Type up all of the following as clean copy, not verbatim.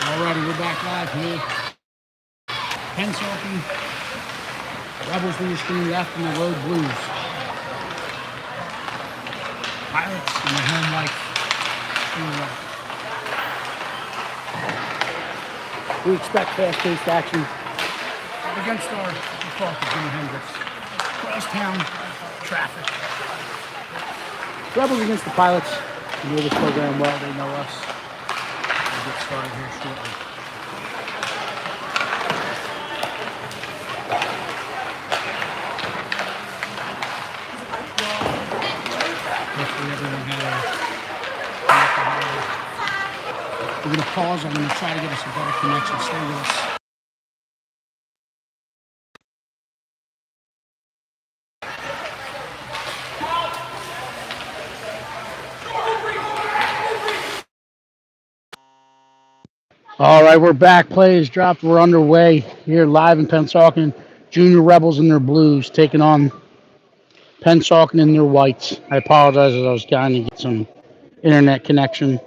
Alrighty, we're back live here. Pennsauken. Rebels on your screen left and the road blues. Pilots and the home whites. We expect fast-paced action against our default of Jimi Hendrix. Crosstown traffic. Rebels against the Pilots. You know this program well, they know us. We'll get started here shortly. Hopefully everyone had a... We're going to pause. I'm going to try to get us a better connection. Stay with us. All right, we're back. Play is dropped. We're underway here live in Pennsauken. Junior Rebels in their blues taking on Pennsauken in their whites. I apologize as I was trying to get some internet connection.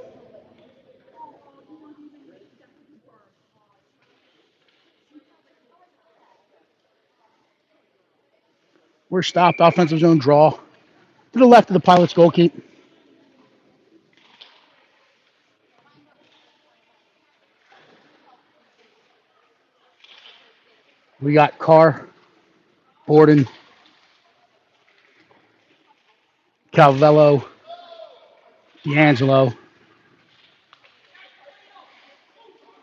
We're stopped. Offensive zone draw to the left of the Pilots goalkeeper. We got Carr, Borden, Calvello, D'Angelo,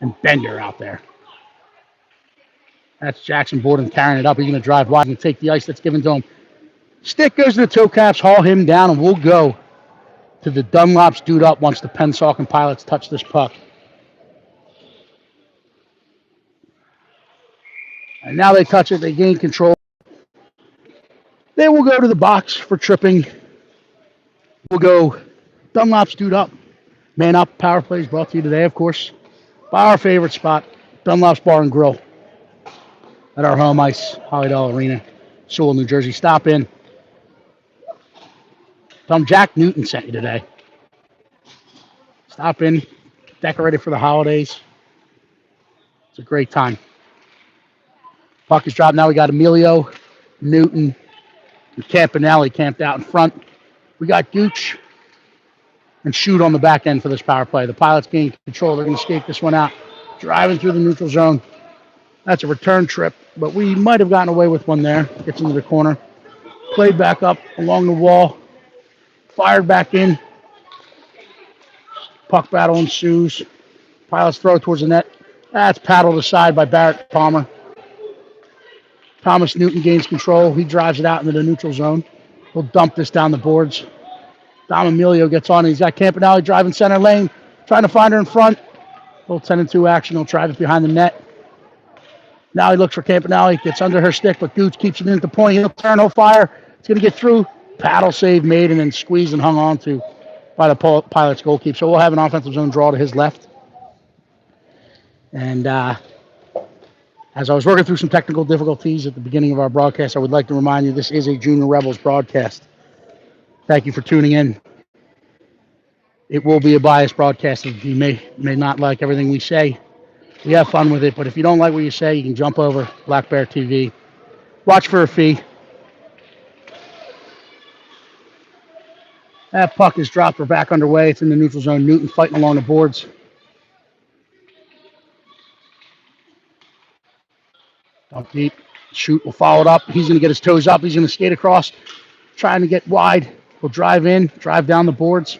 and Bender out there. That's Jackson Borden carrying it up. He's going to drive wide and take the ice that's given to him. Stick goes to the toe caps, haul him down, and we'll go to the Dunlop's dude up once the Pennsauken Pilots touch this puck. And now they touch it. They gain control. They will go to the box for tripping. We'll go Dunlop's dude up. Man up. Power plays brought to you today, of course, by our favorite spot, Dunlop's Bar and Grill at our home ice, Hollydale Arena, Sewell, New Jersey. Stop in. Tell them Jack Newton sent you today. Stop in. Decorated for the holidays. It's a great time. Puck is dropped. Now we got Emilio, Newton, and Campanelli camped out in front. We got Gooch and Shoot on the back end for this power play. The Pilots gain control. They're going to skate this one out. Driving through the neutral zone. That's a return trip, but we might have gotten away with one there. Gets into the corner. Played back up along the wall. Fired back in. Puck battle ensues. Pilots throw towards the net. That's paddled aside by Barrett Palmer. Thomas Newton gains control. He drives it out into the neutral zone. He'll dump this down the boards. Dom Emilio gets on. He's got Campanelli driving center lane, trying to find her in front. Little 10-2 action. He'll drive it behind the net. Now he looks for Campanelli. Gets under her stick, but Gooch keeps it in at the point. He'll turn. He'll fire. It's going to get through. Paddle save made and then squeezed and hung on to by the Pilots goalkeeper. So we'll have an offensive zone draw to his left. And as I was working through some technical difficulties at the beginning of our broadcast, I would like to remind you this is a Junior Rebels broadcast. Thank you for tuning in. It will be a biased broadcast. You may not like everything we say. We have fun with it, but if you don't like what you say, you can jump over Black Bear TV. Watch for a fee. That puck is dropped. We're back underway. It's in the neutral zone. Newton fighting along the boards. Dump deep. Shoot will follow it up. He's going to get his toes up. He's going to skate across, trying to get wide. He'll drive in, drive down the boards.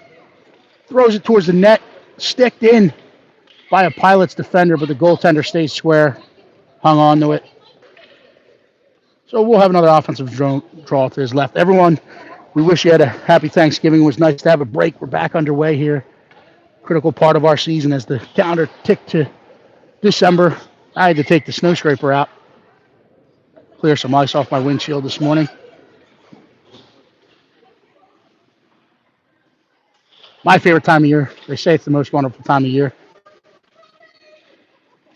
Throws it towards the net. Sticked in by a Pilots defender, but the goaltender stays square. Hung on to it. So we'll have another offensive draw to his left. Everyone, we wish you had a happy Thanksgiving. It was nice to have a break. We're back underway here. Critical part of our season as the calendar ticked to December. I had to take the snow scraper out. Clear some ice off my windshield this morning. My favorite time of year. They say it's the most wonderful time of year.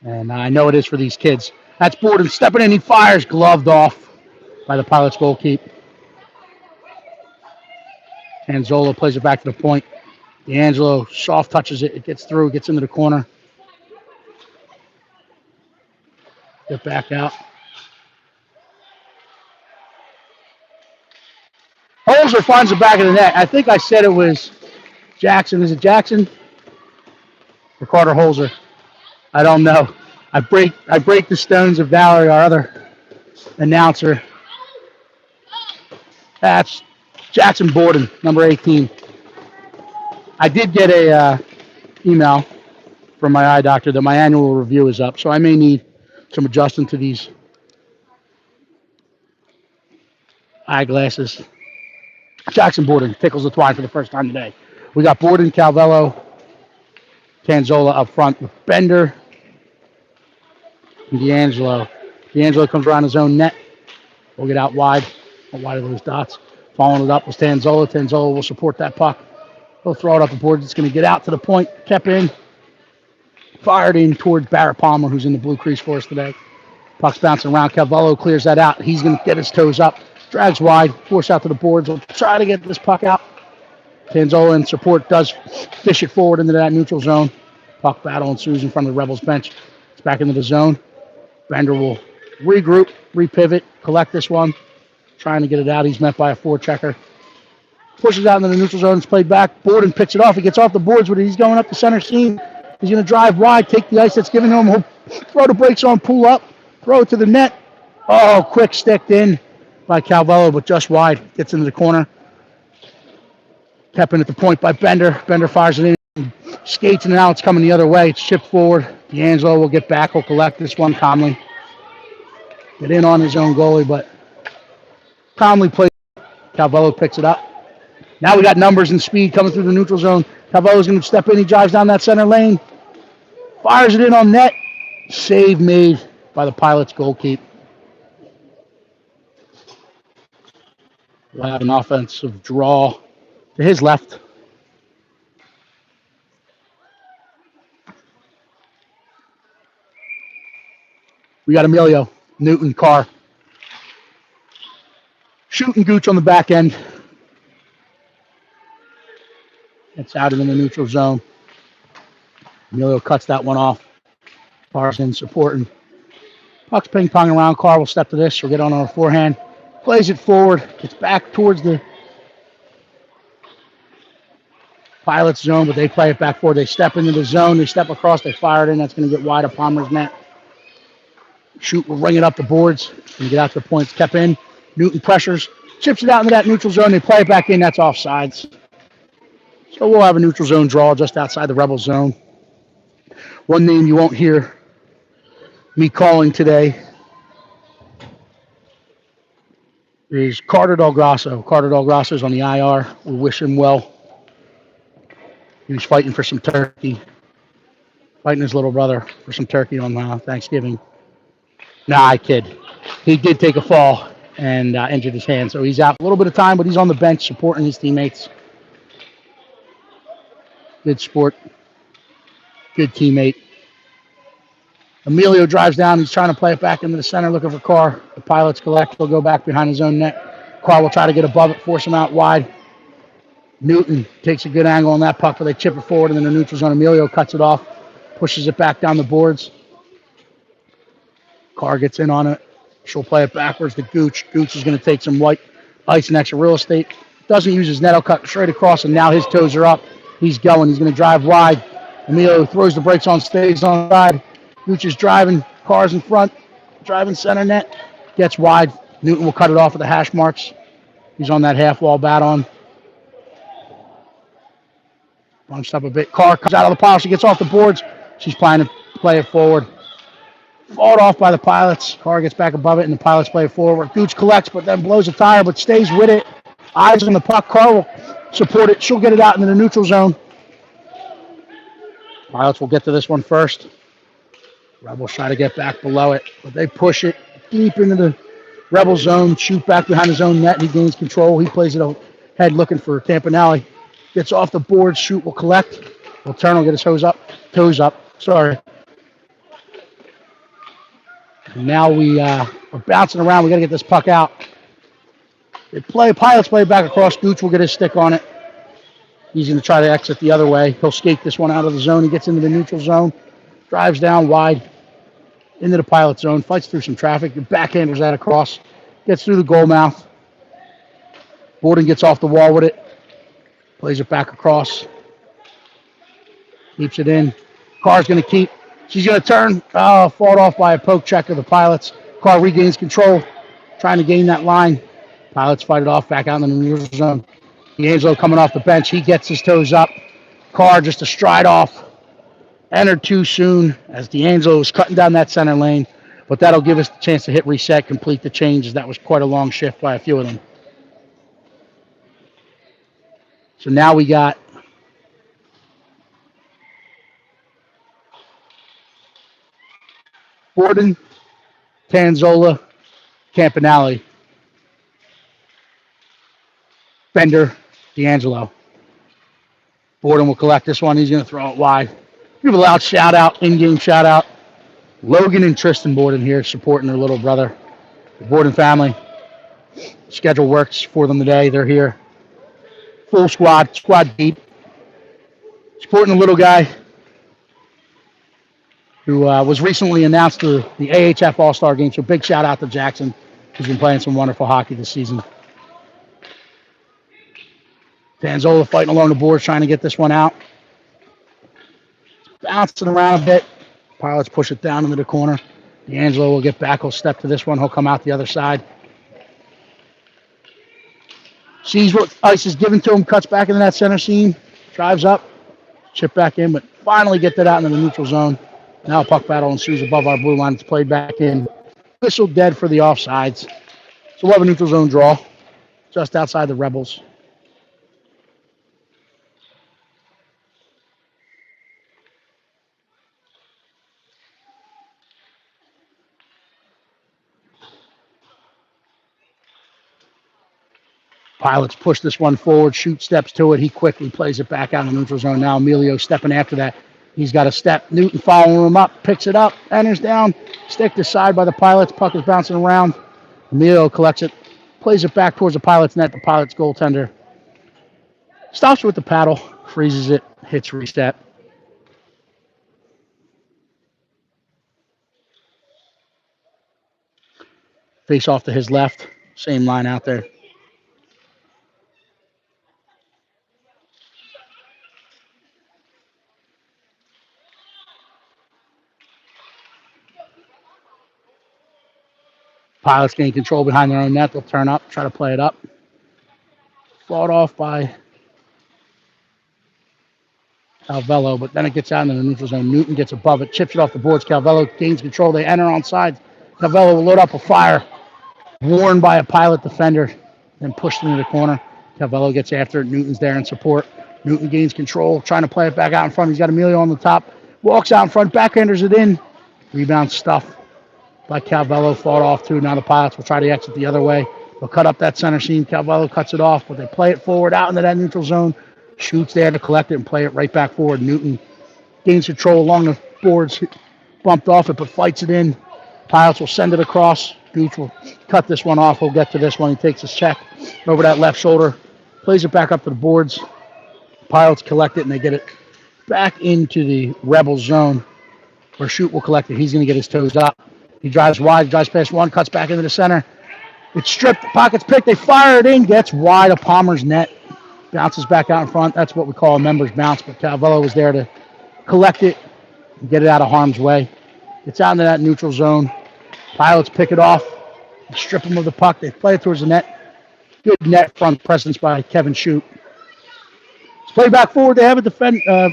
And I know it is for these kids. That's Borden stepping in. He fires, gloved off by the Pilots goalkeeper. Anzola plays it back to the point. D'Angelo soft touches it. It gets through, gets into the corner. Get back out. Holzer finds the back of the net. I think I said it was Jackson. Is it Jackson? Or Carter Holzer? I don't know. I break the stones of Valerie, our other announcer. That's Jackson Borden, number 18. I did get a email from my eye doctor that my annual review is up, so I may need some adjusting to these eyeglasses. Jackson Borden tickles the twine for the first time today. We got Borden, Calvello, Tanzola up front with Bender and D'Angelo. D'Angelo comes around his own net. We'll get out wide. How wide are those dots? Following it up with Tanzola. Tanzola will support that puck. He'll throw it up the board. It's going to get out to the point. Kept in. Fired in towards Barrett Palmer, who's in the blue crease for us today. Puck's bouncing around. Calvello clears that out. He's going to get his toes up. Drags wide. Force out to the boards. We'll try to get this puck out. Tanzola in support does fish it forward into that neutral zone. Puck battle ensues in front of the Rebels bench. It's back into the zone. Bender will regroup, repivot, collect this one. Trying to get it out. He's met by a forechecker. Pushes out into the neutral zone. It's played back. Borden picks it off. He gets off the boards with it. He's going up the center seam. He's going to drive wide, take the ice that's given to him. He'll throw the brakes on, pull up, throw it to the net. Oh, quick sticked in by Calvello, but just wide. Gets into the corner. Kept in at the point by Bender. Bender fires it in. Skates, and now it's coming the other way. It's chipped forward. D'Angelo will get back. He'll collect this one calmly. Get in on his own goalie, but calmly plays. Calvello picks it up. Now we got numbers and speed coming through the neutral zone. Calvello's going to step in. He drives down that center lane. Fires it in on net. Save made by the Pilots goalkeeper. We'll have an offensive draw to his left. We got Emilio, Newton, Carr. Shooting Gooch on the back end. It's out in the neutral zone. Emilio cuts that one off. Carr's in supporting. Puck's ping-pong around. Carr will step to this. We'll get on our forehand. Plays it forward. Gets back towards the Pilots zone, but they play it back forward. They step into the zone. They step across. They fire it in. That's going to get wide of Palmer's net. Shoot will ring it up the boards. And get out to the points. Kept in. Newton pressures. Chips it out into that neutral zone. They play it back in. That's offsides. So we'll have a neutral zone draw just outside the Rebel zone. One name you won't hear me calling today is Carter Del Grasso. Carter Del Grasso's on the IR. We wish him well. He was fighting for some turkey. Fighting his little brother for some turkey on Thanksgiving. Nah, I kid. He did take a fall and injured his hand, so he's out a little bit of time, but he's on the bench supporting his teammates. Good sport. Good teammate. Emilio drives down. He's trying to play it back into the center, looking for Carr. The Pilots collect. He'll go back behind his own net. Carr will try to get above it, force him out wide. Newton takes a good angle on that puck, but they chip it forward in the neutral zone. Emilio cuts it off, pushes it back down the boards. Carr gets in on it. She'll play it backwards to Gooch. Gooch is going to take some white ice and extra real estate. Doesn't use his net. He'll cut straight across, and now his toes are up. He's going. He's going to drive wide. Emilio throws the brakes on, stays on the side. Gooch is driving. Carr's in front. Driving center net. Gets wide. Newton will cut it off with the hash marks. He's on that half wall bat on. Bunched up a bit. Carr comes out of the pile. She gets off the boards. She's trying to play it forward. Fought off by the Pilots. Carr gets back above it, and the Pilots play it forward. Gooch collects, but then blows a tire, but stays with it. Eyes on the puck. Carr will support it. She'll get it out into the neutral zone. Pilots will get to this one first. Rebels try to get back below it, but they push it deep into the Rebel zone. Shoot back behind his own net. He gains control. He plays it ahead looking for Campanelli. Gets off the board. Shoot will collect. Will turn. Will get his toes up. Sorry. And now we're bouncing around. We got to get this puck out. Pilots play back across. Gooch will get his stick on it. He's going to try to exit the other way. He'll skate this one out of the zone. He gets into the neutral zone. Drives down wide. into the Pilot zone, fights through some traffic, backhanders that across, gets through the goal mouth. Borden gets off the wall with it, plays it back across, keeps it in. Carr's going to keep. She's going to turn. Oh, fought off by a poke check of the Pilots. Carr regains control, trying to gain that line. Pilots fight it off back out in the neutral zone. D'Angelo coming off the bench. He gets his toes up. Carr just a stride off. Entered too soon as D'Angelo was cutting down that center lane. But that'll give us the chance to hit reset, complete the changes. That was quite a long shift by a few of them. So now we got Borden, Tanzola, Campanelli, Bender, D'Angelo. Borden will collect this one. He's going to throw it wide. Give a loud shout out, in-game shout out. Logan and Tristan Borden here supporting their little brother. The Borden family. Schedule works for them today. They're here. Full squad deep. Supporting the little guy who was recently announced to the AHF All-Star game. So big shout out to Jackson, who's been playing some wonderful hockey this season. Tanzola fighting along the boards, trying to get this one out. Bouncing around a bit. Pilots push it down into the corner. D'Angelo will get back. He'll step to this one. He'll come out the other side. Sees what ice is given to him. Cuts back into that center seam. Drives up. Chip back in, but finally get that out into the neutral zone. Now a puck battle ensues above our blue line. It's played back in. Whistle dead for the offsides. So we'll have a neutral zone draw just outside the Rebels. Pilots push this one forward, shoot steps to it. He quickly plays it back out in the neutral zone. Now Emilio stepping after that. He's got a step. Newton following him up, picks it up, enters down, sticked aside by the Pilots. Puck is bouncing around. Emilio collects it, plays it back towards the Pilots net. The Pilots goaltender stops with the paddle, freezes it, hits reset. Face off to his left. Same line out there. Pilots gain control behind their own net. They'll turn up, try to play it up. Fought off by Calvello, but then it gets out into the neutral zone. Newton gets above it, chips it off the boards. Calvello gains control. They enter on sides. Calvello will load up a fire. Warned by a Pilot defender, then pushed into the corner. Calvello gets after it. Newton's there in support. Newton gains control, trying to play it back out in front. He's got Emilio on the top. Walks out in front, backhanders it in. Rebound stuff by Calvello, fought off too. Now the Pilots will try to exit the other way. They'll cut up that center seam. Calvello cuts it off, but they play it forward out into that neutral zone. Shoots there to collect it and play it right back forward. Newton gains control along the boards, bumped off it, but fights it in. Pilots will send it across. Gooch will cut this one off. We'll get to this one. He takes his check over that left shoulder, plays it back up to the boards. Pilots collect it, and they get it back into the Rebel zone where Shoot will collect it. He's going to get his toes up. He drives wide, drives past one, cuts back into the center. It's stripped, the pocket's picked, they fire it in, gets wide of Palmer's net, bounces back out in front. That's what we call a member's bounce, but Calvello was there to collect it and get it out of harm's way. It's out into that neutral zone. Pilots pick it off, strip him of the puck. They play it towards the net. Good net front presence by Kevin Shoot. It's played back forward. They have a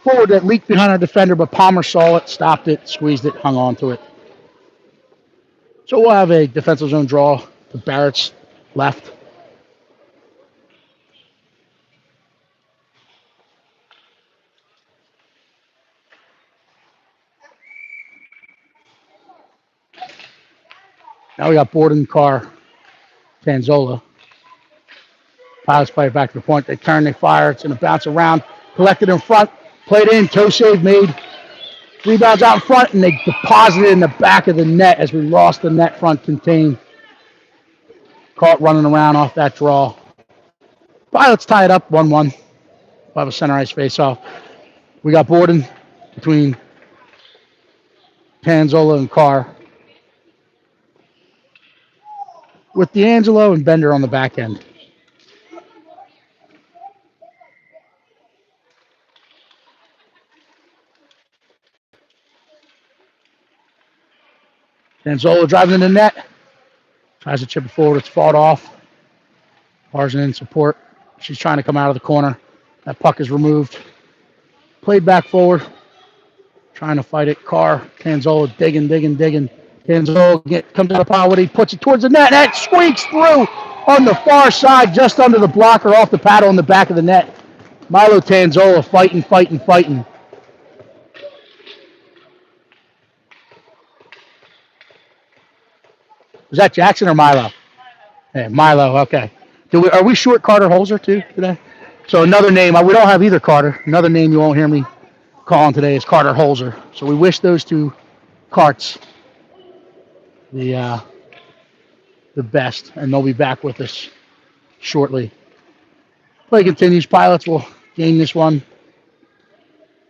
forward that leaked behind our defender, but Palmer saw it, stopped it, squeezed it, hung on to it. So we'll have a defensive zone draw to Barrett's left. Now we got Borden, Carr, Tanzola. Pilots play it back to the point. They turn, they fire. It's going to bounce around. Collected in front. Played in. Toe save made. Rebounds out in front, and they deposit it in the back of the net as we lost the net front contain. Caught running around off that draw. Pilots tie it up 1-1. We'll have a center ice face-off. We got Borden between Panzola and Carr, with D'Angelo and Bender on the back end. Panzola driving in the net. Tries to chip it forward. It's fought off. Tarzan in support. She's trying to come out of the corner. That puck is removed. Played back forward. Trying to fight it. Carr, Panzola digging. Panzola comes to the pile. He puts it towards the net. That squeaks through on the far side, just under the blocker, off the paddle in the back of the net. Milo Tanzola fighting. Was that Jackson or Milo? Hey, Milo, okay. Are we short Carter Holzer too today? So another name, we don't have either Carter. Another name you won't hear me calling today is Carter Holzer. So we wish those two Carts the best, and they'll be back with us shortly. Play continues. Pilots will gain this one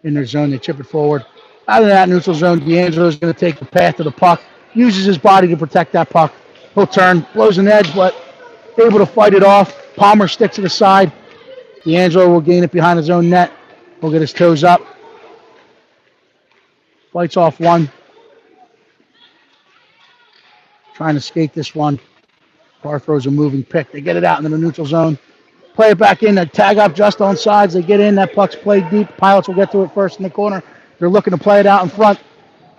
in their zone. They chip it forward. Out of that neutral zone, D'Angelo is going to take the path to the puck, uses his body to protect that puck. He'll turn, blows an edge, but able to fight it off. Palmer sticks to the side. D'Angelo will gain it behind his own net. He'll get his toes up. Fights off one. Trying to skate this one. Carr throws a moving pick. They get it out into the neutral zone. Play it back in. They tag up just on sides. They get in. That puck's played deep. Pilots will get to it first in the corner. They're looking to play it out in front.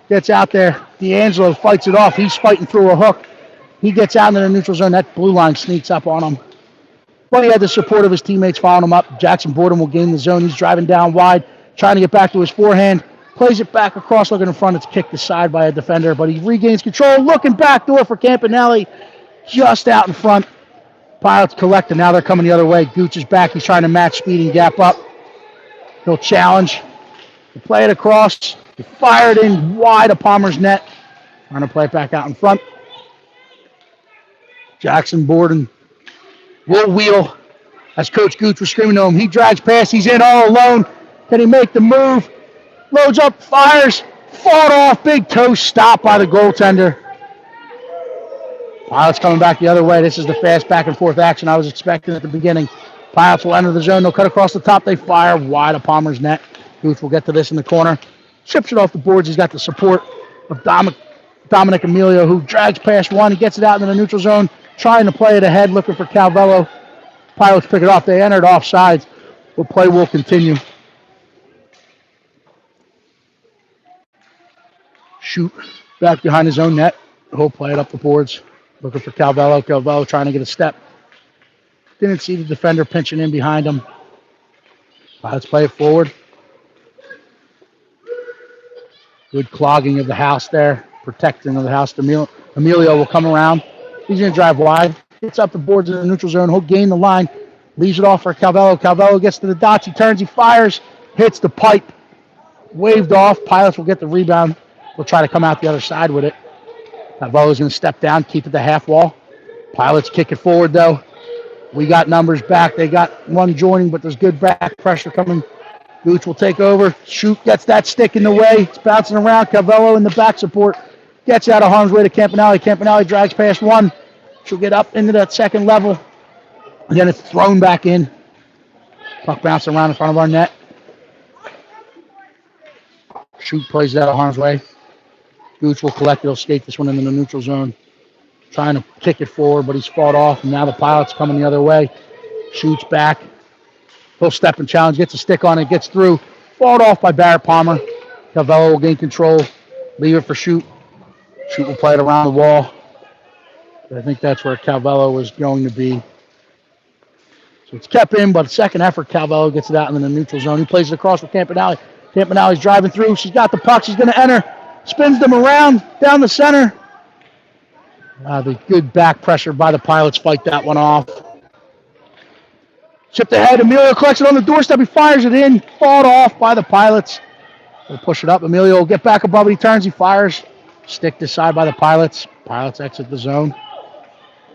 Gets out there. D'Angelo fights it off. He's fighting through a hook. He gets out into the neutral zone. That blue line sneaks up on him. But he had the support of his teammates following him up. Jackson Borden will gain the zone. He's driving down wide, trying to get back to his forehand. Plays it back across, looking in front. It's kicked aside by a defender, but he regains control. Looking back door for Campanelli, just out in front. Pilots collect, and now they're coming the other way. Gooch is back. He's trying to match speed and gap up. He'll challenge. He'll play it across. He fired in wide of Palmer's net. Trying to play it back out in front. Jackson Borden will wheel as Coach Gooch was screaming to him. He drags past. He's in all alone. Can he make the move? Loads up, fires, fought off, big toe stop by the goaltender. Pilots coming back the other way. This is the fast back and forth action I was expecting at the beginning. Pilots will enter the zone. They'll cut across the top. They fire wide of Palmer's net. Gooch will get to this in the corner. Chips it off the boards. He's got the support of Dominic Emilio, who drags past one. He gets it out into the neutral zone, trying to play it ahead, looking for Calvello. Pilots pick it off. They entered offsides. The play will continue. Shoot back behind his own net. He'll play it up the boards. Looking for Calvello. Calvello trying to get a step. Didn't see the defender pinching in behind him. Let's play it forward. Good clogging of the house there. Protecting of the house. Emilio will come around. He's going to drive wide. Gets up the boards in the neutral zone. He'll gain the line. Leaves it off for Calvello. Calvello gets to the dots. He turns. He fires. Hits the pipe. Waved off. Pilots will get the rebound. We'll try to come out the other side with it. Calvello's going to step down, keep it to half wall. Pilots kick it forward, though. We got numbers back. They got one joining, but there's good back pressure coming. Gooch will take over. Shoot, gets that stick in the way. It's bouncing around. Calvello in the back support. Gets out of harm's way to Campanelli. Campanelli drags past one. She'll get up into that second level. And then it's thrown back in. Puck bouncing around in front of our net. Shoot plays it out of harm's way. Gooch will collect it. He'll skate this one into the neutral zone. Trying to kick it forward, but he's fought off. And now the Pilots coming the other way. Shoots back. He'll step and challenge. Gets a stick on it. Gets through. Fought off by Barrett Palmer. Calvello will gain control. Leave it for Shoot. Shoot will play it around the wall. I think that's where Calvello was going to be. So it's kept in, but second effort, Calvello gets it out in the neutral zone. He plays it across for Campanelli. Campanelli's driving through. She's got the puck. She's going to enter. Spins them around down the center. The good back pressure by the Pilots fight that one off. Chipped ahead. Emilio collects it on the doorstep. He fires it in. Fought off by the Pilots. They'll push it up. Emilio will get back above it. He turns. He fires. Stick this side by the Pilots. Pilots exit the zone.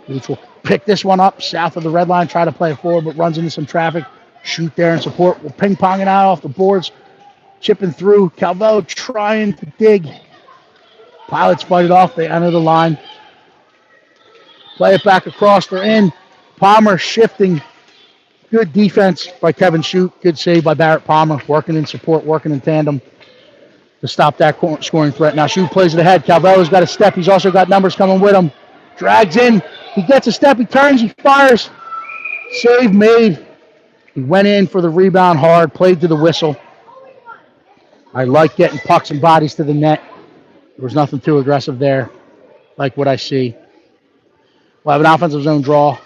Gooch will pick this one up south of the red line. Try to play it forward, but runs into some traffic. Shoot there in support. We'll ping-pong it out off the boards. Chipping through. Calvello trying to dig. Pilots fight it off. They enter the line. Play it back across. They're in. Palmer shifting. Good defense by Kevin Shute. Good save by Barrett Palmer. Working in support, working in tandem to stop that scoring threat. Now Shute plays it ahead. Calvello's got a step. He's also got numbers coming with him. Drags in. He gets a step. He turns. He fires. Save made. He went in for the rebound hard. Played to the whistle. I like getting pucks and bodies to the net. There was nothing too aggressive there, like what I see. We'll have an offensive zone draw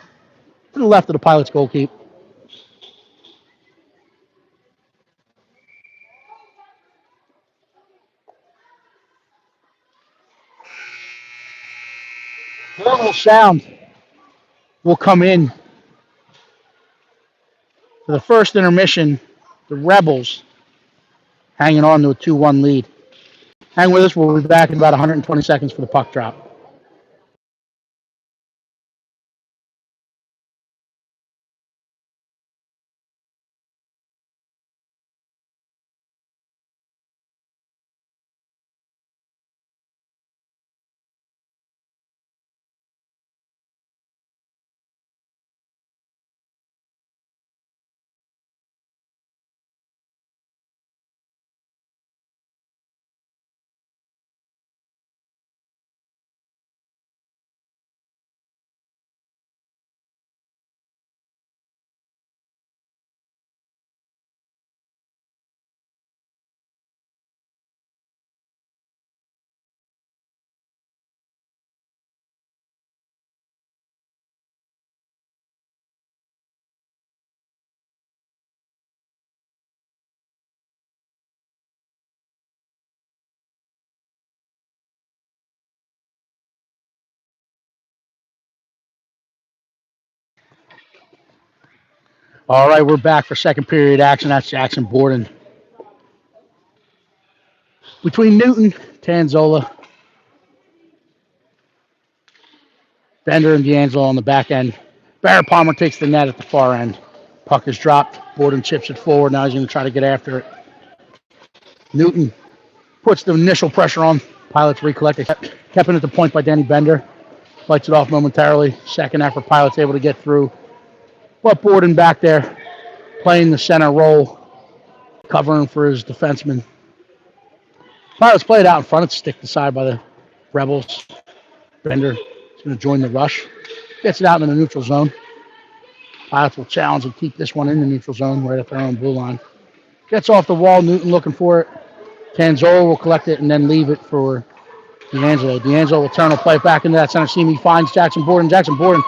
to the left of the Pilots' goalkeeper. Horrible sound will come in for the first intermission. The Rebels hanging on to a 2-1 lead. Hang with us. We'll be back in about 120 seconds for the puck drop. All right, we're back for second period action. That's Jackson Borden. Between Newton, Tanzola, Bender, and D'Angelo on the back end. Barrett Palmer takes the net at the far end. Puck is dropped. Borden chips it forward. Now he's going to try to get after it. Newton puts the initial pressure on. Pilots recollect. Kept it at the point by Danny Bender. Fights it off momentarily. Second effort, Pilots able to get through. But Borden back there playing the center role, covering for his defenseman. Pilots play it out in front. It's sticked aside by the Rebels. Bender is going to join the rush. Gets it out in the neutral zone. Pilots will challenge and keep this one in the neutral zone right at their own blue line. Gets off the wall. Newton looking for it. Tanzola will collect it and then leave it for D'Angelo. D'Angelo will turn and play it back into that center seam. He finds Jackson Borden. Jackson Borden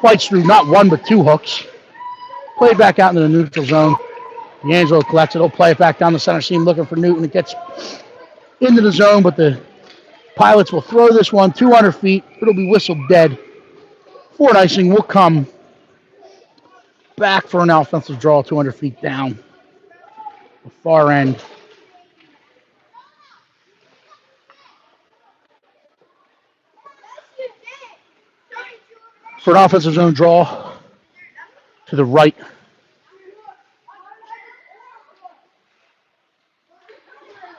fights through not one but two hooks. Played back out into the neutral zone. D'Angelo collects it. He'll play it back down the center seam looking for Newton. It gets into the zone, but the Pilots will throw this one 200 feet. It'll be whistled dead. Fort Icing will come back for an offensive draw 200 feet down the far end. For an offensive zone draw to the right.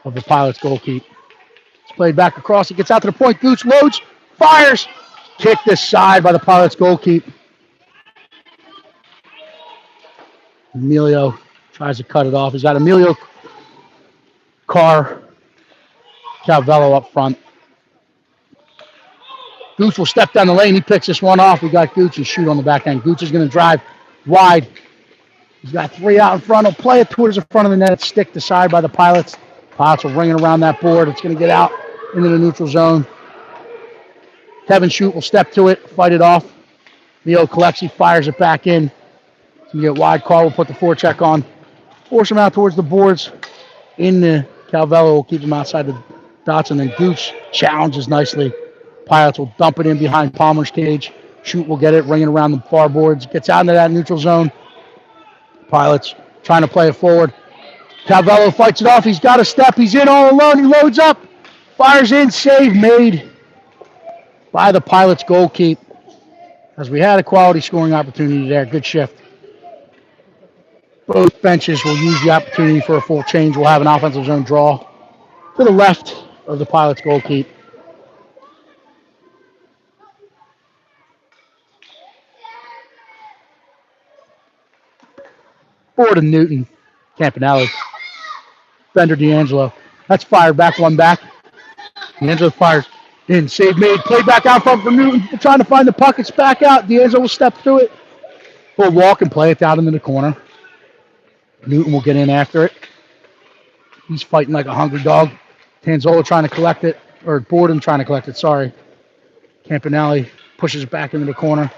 Of the Pilots' goalkeeper. It's played back across. It gets out to the point. Gooch loads, fires. Kicked aside by the Pilots' goalkeeper. Emilio tries to cut it off. He's got Emilio Carr, Calvello up front. Gooch will step down the lane. He picks this one off. We got Gooch and Shute on the back end. Gooch is going to drive wide. He's got three out in front. He'll play it towards the front of the net. It's sticked aside by the Pilots. Pilots will ring it around that board. It's going to get out into the neutral zone. Kevin Shute will step to it, fight it off. Leo collects, he fires it back in. So you get wide. Carr will put the forecheck on. Force him out towards the boards. In the Calvello will keep him outside the dots. And then Gooch challenges nicely. Pilots will dump it in behind Palmer's cage. Shute will get it, ring it around the far boards. Gets out into that neutral zone. Pilots trying to play it forward. Calvello fights it off. He's got a step. He's in all alone. He loads up. Fires in. Save made by the Pilots' goalkeeper. As we had a quality scoring opportunity there. Good shift. Both benches will use the opportunity for a full change. We'll have an offensive zone draw to the left of the Pilots' goalkeeper. Borden, Newton, Campanelli. Bender, D'Angelo. That's fired back, one back. D'Angelo fires in. Save made. Play back out front for Newton. They're trying to find the puck. It's back out. D'Angelo will step through it. He'll walk and play it down into the corner. Newton will get in after it. He's fighting like a hungry dog. Tanzola trying to collect it. Or Borden trying to collect it, sorry. Campanelli pushes it back into the corner.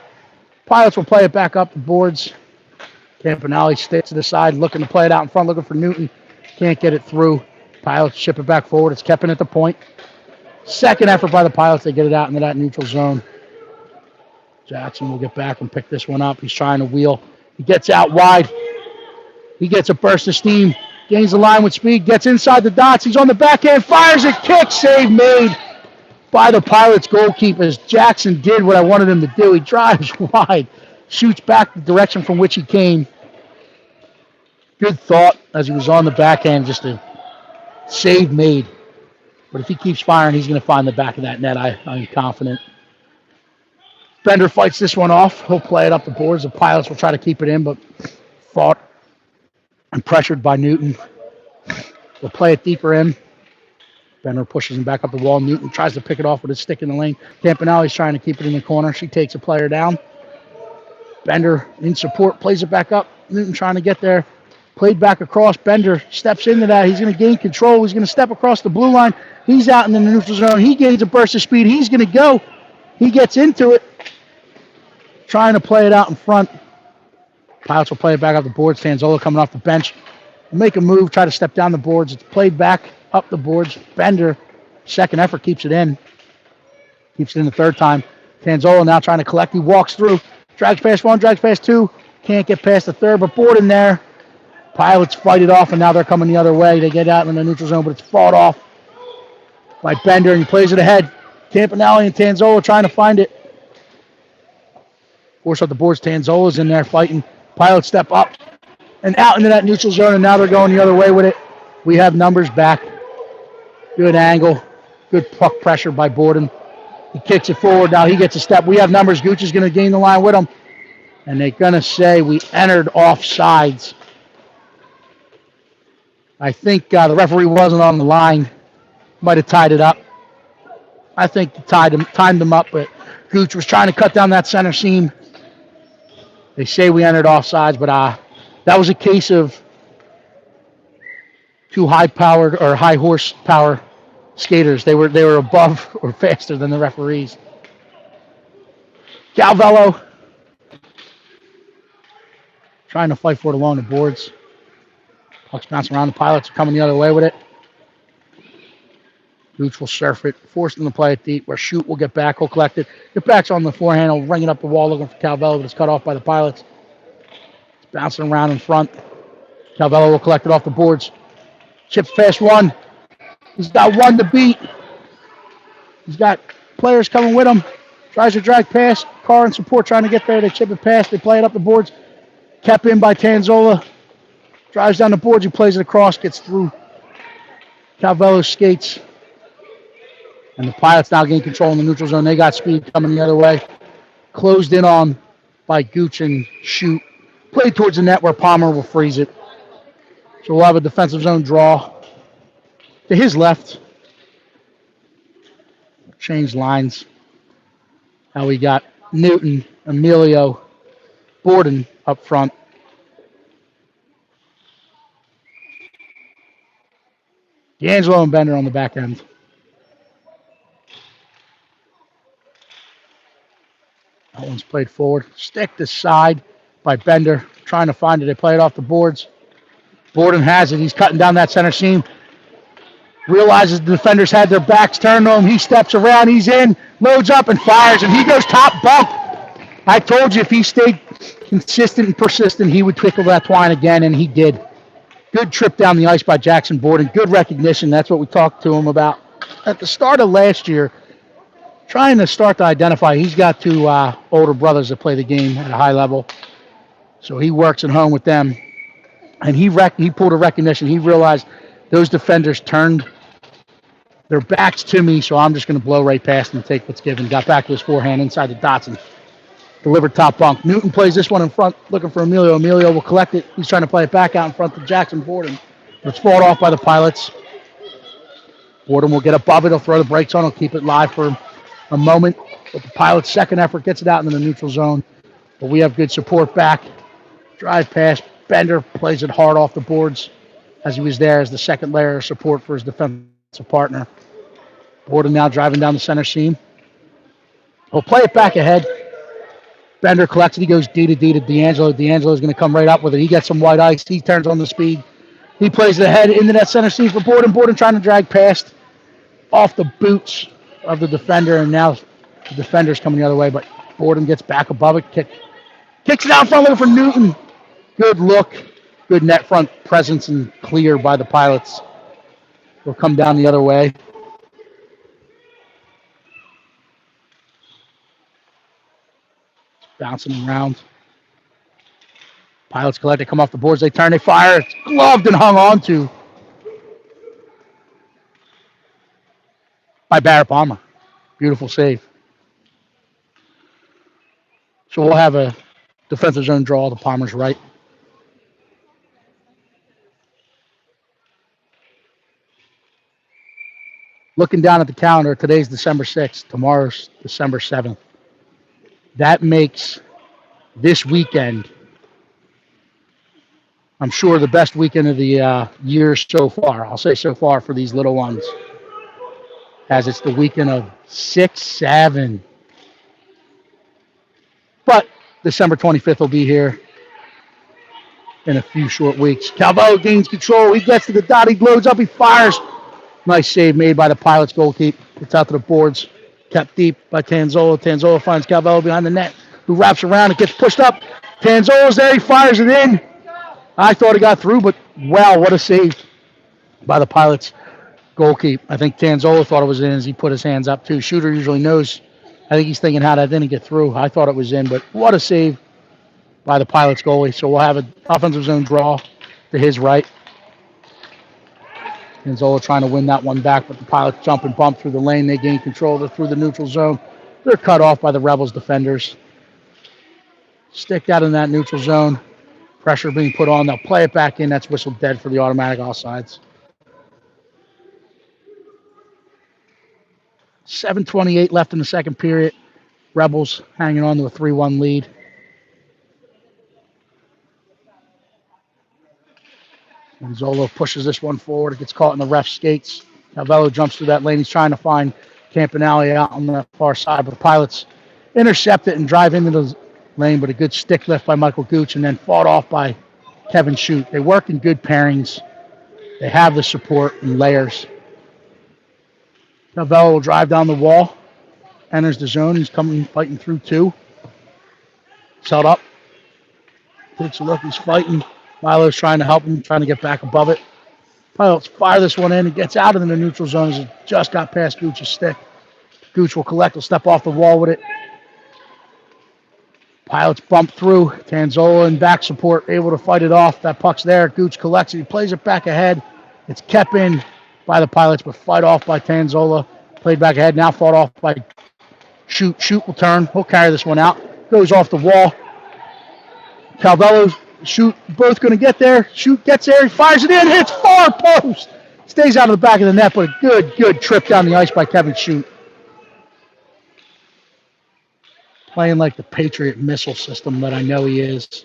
Pilots will play it back up the boards. Campanelli sticks to the side, looking to play it out in front, looking for Newton. Can't get it through. Pilots ship it back forward. It's kept in at the point. Second effort by the Pilots. They get it out into that neutral zone. Jackson will get back and pick this one up. He's trying to wheel. He gets out wide. He gets a burst of steam. Gains the line with speed. Gets inside the dots. He's on the backhand. Fires a kick. Save made by the Pilots goalkeepers. Jackson did what I wanted him to do. He drives wide. Shoots back the direction from which he came. Good thought as he was on the backhand. Just a save made. But if he keeps firing, he's going to find the back of that net. I'm confident. Bender fights this one off. He'll play it up the boards. The Pilots will try to keep it in, but fought and pressured by Newton. They'll play it deeper in. Bender pushes him back up the wall. Newton tries to pick it off with his stick in the lane. Campanelli's trying to keep it in the corner. She takes a player down. Bender in support, plays it back up. Newton trying to get there. Played back across. Bender steps into that. He's going to gain control. He's going to step across the blue line. He's out in the neutral zone. He gains a burst of speed. He's going to go. He gets into it. Trying to play it out in front. Pilots will play it back up the boards. Tanzola coming off the bench. Make a move, try to step down the boards. It's played back up the boards. Bender, second effort, keeps it in. Keeps it in the third time. Tanzola now trying to collect. He walks through. Drags past one, drags past two. Can't get past the third, but Borden there. Pilots fight it off, and now they're coming the other way. They get out in the neutral zone, but it's fought off by Bender, and he plays it ahead. Campanelli and Tanzola trying to find it. Force up the boards. Tanzola's in there fighting. Pilots step up and out into that neutral zone, and now they're going the other way with it. We have numbers back. Good angle. Good puck pressure by Borden. He kicks it forward. Now he gets a step. We have numbers. Gooch is going to gain the line with him. And they're going to say we entered offsides. I think the referee wasn't on the line. Might have tied it up. I think timed him up, but Gooch was trying to cut down that center seam. They say we entered offsides, but that was a case of two high-powered or high horsepower skaters. They were above or faster than the referees. Calvello trying to fight for it along the boards. Puck's bouncing around. The Pilots are coming the other way with it. Gooch will surf it, force them to play it deep, where Shoot will get back. He'll collect it. Get back's on the forehand. He'll ring it up the wall looking for Calvello, but it's cut off by the Pilots. It's bouncing around in front. Calvello will collect it off the boards. Chips past one. He's got one to beat. He's got players coming with him. Tries to drag past. Carr and support trying to get there. They chip it past. They play it up the boards. Kept in by Tanzola. Drives down the boards. He plays it across. Gets through Calvello's skates. And the Pilots now gain control in the neutral zone. They got speed coming the other way. Closed in on by Gooch and Shoot. Played towards the net where Palmer will freeze it. So we'll have a defensive zone draw to his left. Change lines. Now we got Newton, Emilio, Borden up front. D'Angelo and Bender on the back end. That one's played forward. Stick to side by Bender. Trying to find it. They play it off the boards. Borden has it. He's cutting down that center seam. Realizes the defenders had their backs turned to him. He steps around. He's in. Loads up and fires. And he goes top bump. I told you if he stayed consistent and persistent, he would twinkle that twine again, and he did. Good trip down the ice by Jackson Borden. Good recognition. That's what we talked to him about at the start of last year. Trying to start to identify. He's got two older brothers that play the game at a high level. So he works at home with them. And he pulled a recognition. He realized those defenders turned their backs to me, so I'm just going to blow right past them and take what's given. Got back to his forehand inside the dots and Delivered top bunk. Newton plays this one in front, looking for Emilio. Emilio will collect it. He's trying to play it back out in front to Jackson Borden. It's fought off by the Pilots. Borden will get above it. He'll throw the brakes on. He'll keep it live for a moment. But the Pilots' second effort gets it out into the neutral zone. But we have good support back. Drive pass. Bender plays it hard off the boards as he was there as the second layer of support for his defensive partner. Borden now driving down the center seam. He'll play it back ahead. Bender collects it. He goes D to D'Angelo. D'Angelo's going to come right up with it. He gets some white ice. He turns on the speed. He plays it ahead into that center seam for Borden. Borden trying to drag past off the boots of the defender, and now the defender's coming the other way, but Borden gets back above it. Kicks it out front looking for Newton. Good look. Good net front presence and clear by the Pilots. Will come down the other way. Bouncing around. Pilots collect. They come off the boards. They turn. They fire. It's gloved and hung on to by Barrett Palmer. Beautiful save. So we'll have a defensive zone draw to Palmer's right. Looking down at the calendar, today's December 6th. Tomorrow's December 7th. That makes this weekend, I'm sure, the best weekend of the year so far. I'll say so far for these little ones, as it's the weekend of 6-7. But December 25th will be here in a few short weeks. Calvello gains control. He gets to the dot. He loads up. He fires. Nice save made by the Pilots goalkeeper. Gets out to the boards. Kept deep by Tanzola. Tanzola finds Calvello behind the net, who wraps around. It gets pushed up. Tanzola's there. He fires it in. I thought he got through, but wow, what a save by the Pilots goalkeeper. I think Tanzola thought it was in as he put his hands up too. Shooter usually knows. I think he's thinking, how that didn't get through. I thought it was in, but what a save by the Pilots goalie. So we'll have an offensive zone draw to his right. Tanzola trying to win that one back, but the Pilots jump and bump through the lane. They gain control. They're through the neutral zone. They're cut off by the Rebels defenders. Stick out in that neutral zone. Pressure being put on. They'll play it back in. That's whistled dead for the automatic offsides. 7:28 left in the second period. Rebels hanging on to a 3-1 lead. And Zolo pushes this one forward. It gets caught in the ref's skates. Calvello jumps through that lane. He's trying to find Campanelli out on the far side, but the Pilots intercept it and drive into the lane, but a good stick lift by Michael Gooch and then fought off by Kevin Shute. They work in good pairings. They have the support in layers. Calvello will drive down the wall, enters the zone. He's coming, fighting through two. It's held up. Takes a look. He's fighting. Milo's trying to help him, trying to get back above it. Pilots fire this one in. He gets out of the neutral zone. He just got past Gooch's stick. Gooch will collect. He'll step off the wall with it. Pilots bump through. Tanzola and back support able to fight it off. That puck's there. Gooch collects it. He plays it back ahead. It's kept in by the Pilots, but fight off by Tanzola. Played back ahead. Now fought off by Shute. Shute will turn. He'll carry this one out. Goes off the wall. Calvello, Shute, both going to get there. Shute gets there. He fires it in. Hits far post. Stays out of the back of the net, but a good trip down the ice by Kevin Shute. Playing like the Patriot missile system that I know he is.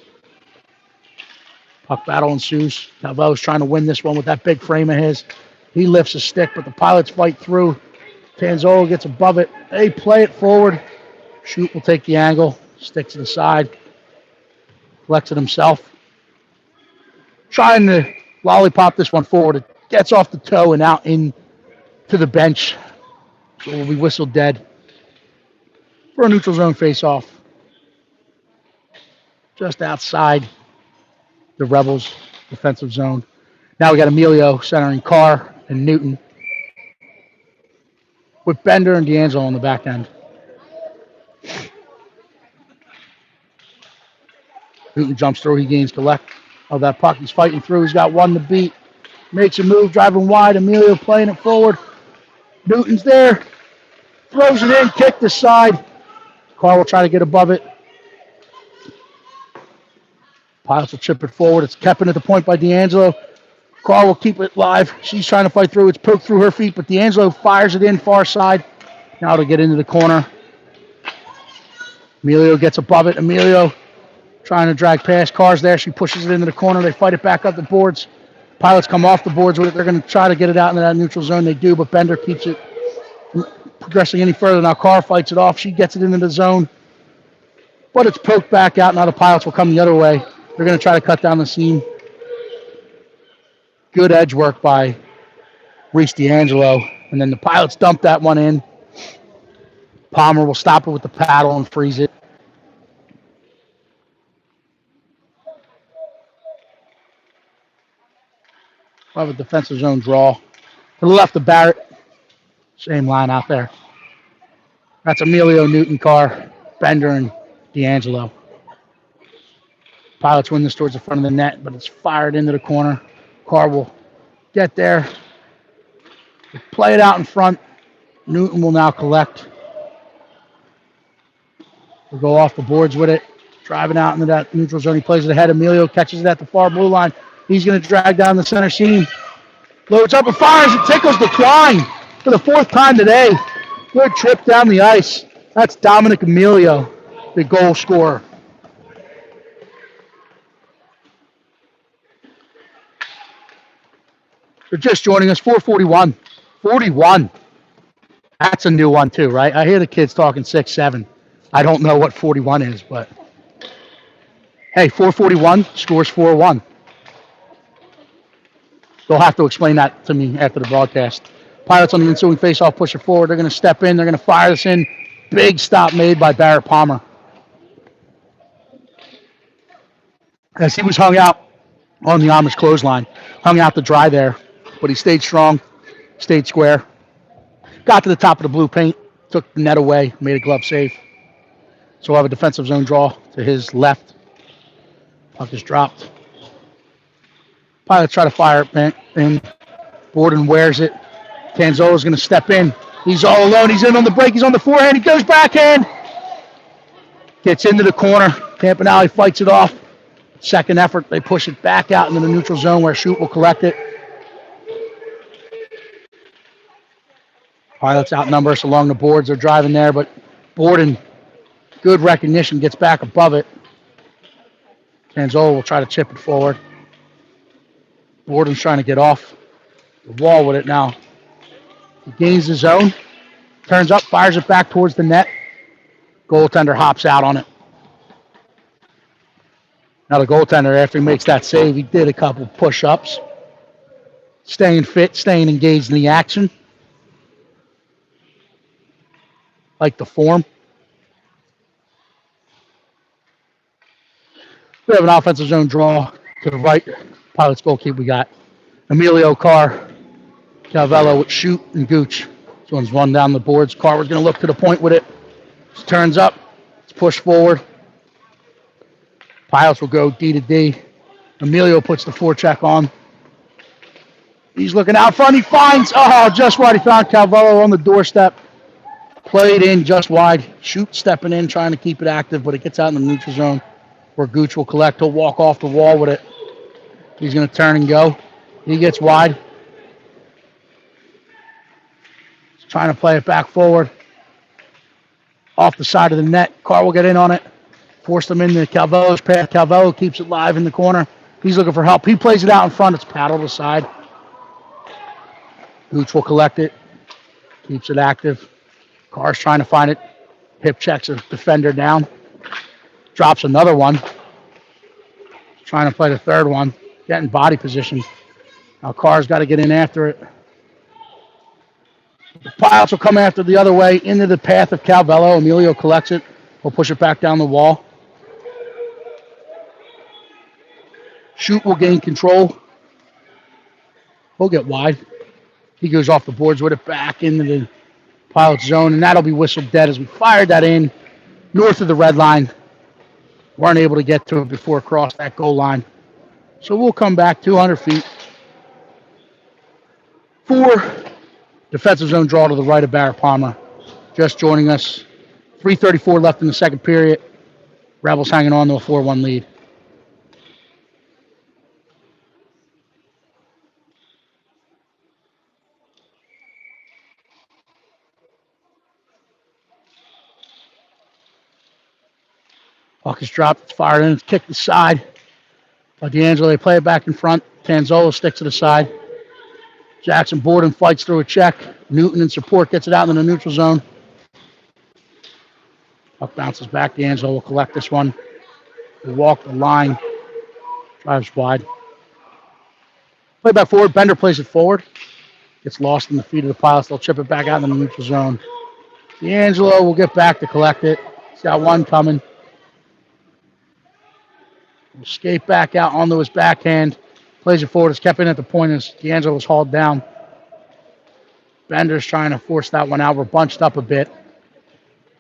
Puck battle ensues. Calvello's trying to win this one with that big frame of his. He lifts a stick, but the Pilots fight through. Tanzola gets above it. They play it forward. Shute will take the angle. Stick to the side. Collects it himself. Trying to lollipop this one forward. It gets off the toe and out in to the bench. So it will be whistled dead for a neutral zone face-off. Just outside the Rebels' defensive zone. Now we got Emilio centering Carr and Newton with Bender and D'Angelo on the back end. Newton jumps through. He gains collect of that puck. He's fighting through. He's got one to beat. Makes a move, driving wide. Emilio playing it forward. Newton's there. Throws it in. Kick to side. Carr will try to get above it. Pilots will chip it forward. It's kept in at the point by D'Angelo. Carr will keep it live. She's trying to fight through. It's poked through her feet, but D'Angelo fires it in far side. Now to get into the corner. Emilio gets above it. Emilio trying to drag past. Carr's there. She pushes it into the corner. They fight it back up the boards. Pilots come off the boards with it. They're going to try to get it out into that neutral zone. They do, but Bender keeps it progressing any further. Now Carr fights it off. She gets it into the zone, but it's poked back out. Now the Pilots will come the other way. They're going to try to cut down the seam. Good edge work by Reese D'Angelo. And then the Pilots dump that one in. Palmer will stop it with the paddle and freeze it. We'll have a defensive zone draw. To the left of Barrett. Same line out there. That's Emilio, Newton, Carr, Bender, and D'Angelo. Pilots win this towards the front of the net, but it's fired into the corner. Carr will get there. Play it out in front. Newton will now collect. We'll go off the boards with it. Driving out into that neutral zone. He plays it ahead. Emilio catches it at the far blue line. He's going to drag down the center seam. Loads up and fires. It tickles the twine for the fourth time today. Good trip down the ice. That's Dominic Emilio, the goal scorer. They're just joining us, 441. 41. That's a new one too, right? I hear the kids talking 6-7. I don't know what 41 is, but hey, 441 scores 4-1. They'll have to explain that to me after the broadcast. Pilots on the ensuing faceoff push it forward. They're going to step in. They're going to fire this in. Big stop made by Barrett Palmer. As he was hung out on the Amish clothesline, hung out to dry there, but he stayed strong, stayed square. Got to the top of the blue paint, took the net away, made a glove save. So we'll have a defensive zone draw to his left. Puck is dropped. Pilots try to fire it in. Borden wears it. Tanzola's going to step in. He's all alone. He's in on the break. He's on the forehand. He goes backhand. Gets into the corner. Campanelli fights it off. Second effort. They push it back out into the neutral zone where Shoot will collect it. Pilots outnumber us along the boards. They're driving there, but Borden, good recognition, gets back above it. Tanzola will try to chip it forward. Borden's trying to get off the wall with it now. He gains the zone, turns up, fires it back towards the net. Goaltender hops out on it. Now the goaltender, after he makes that save, he did a couple push-ups. Staying fit, staying engaged in the action. Like the form. We have an offensive zone draw to the right. Pilots goalkeeper we got Emilio, Carr, Calvello with Shoot and Gooch. This one's run down the boards. Carr was going to look to the point with it. Just turns up. It's pushed forward. Pilots will go D to D. Emilio puts the forecheck on. He's looking out front. He finds, just wide. He found Calvello on the doorstep. Played in just wide. Shoot stepping in, trying to keep it active, but it gets out in the neutral zone where Gooch will collect. He'll walk off the wall with it. He's going to turn and go. He gets wide. He's trying to play it back forward. Off the side of the net. Carr will get in on it. Forced him into Calvello's path. Calvello keeps it live in the corner. He's looking for help. He plays it out in front. It's paddled aside. Gooch will collect it. Keeps it active. Carr's trying to find it. Hip checks a defender down. Drops another one. Trying to play the third one. Getting body position. Now Carr's got to get in after it. The Pilots will come after the other way into the path of Calvello. Emilio collects it. We'll push it back down the wall. Shoot will gain control. He'll get wide. He goes off the boards with it back into the Pilots zone, and that'll be whistled dead as we fired that in north of the red line. Weren't able to get to it before it crossed that goal line. So we'll come back 200 feet for defensive zone draw to the right of Barrett Palmer. Just joining us. 3:34 left in the second period. Rebels hanging on to a 4-1 lead. Puck is dropped, it's fired in, it's kicked aside. By D'Angelo, they play it back in front. Tanzola sticks to the side. Jackson Borden fights through a check. Newton in support gets it out in the neutral zone. Puck bounces back. D'Angelo will collect this one. Will walk the line. Drives wide. Play back forward. Bender plays it forward. Gets lost in the feet of the Pilots. They'll chip it back out in the neutral zone. D'Angelo will get back to collect it. He's got one coming. Will skate back out onto his backhand. Plays it forward. It's kept in at the point as D'Angelo was hauled down. Bender's trying to force that one out. We're bunched up a bit.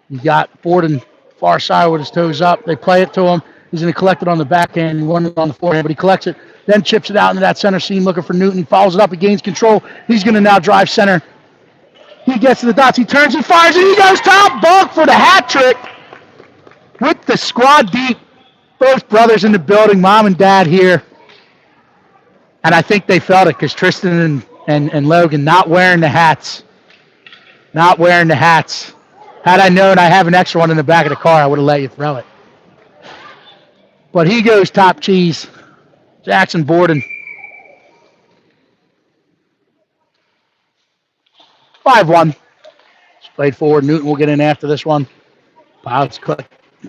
You got Borden far side with his toes up. They play it to him. He's going to collect it on the backhand. He won it on the forehand, but he collects it, then chips it out into that center seam looking for Newton. He follows it up. He gains control. He's going to now drive center. He gets to the dots. He turns and fires, and he goes top bunk for the hat trick with the squad deep. Both brothers in the building, mom and dad here. And I think they felt it because Tristan and Logan not wearing the hats. Not wearing the hats. Had I known I have an extra one in the back of the car, I would have let you throw it. But he goes top cheese. Jackson Borden. 5-1. It's played forward. Newton will get in after this one. Pilots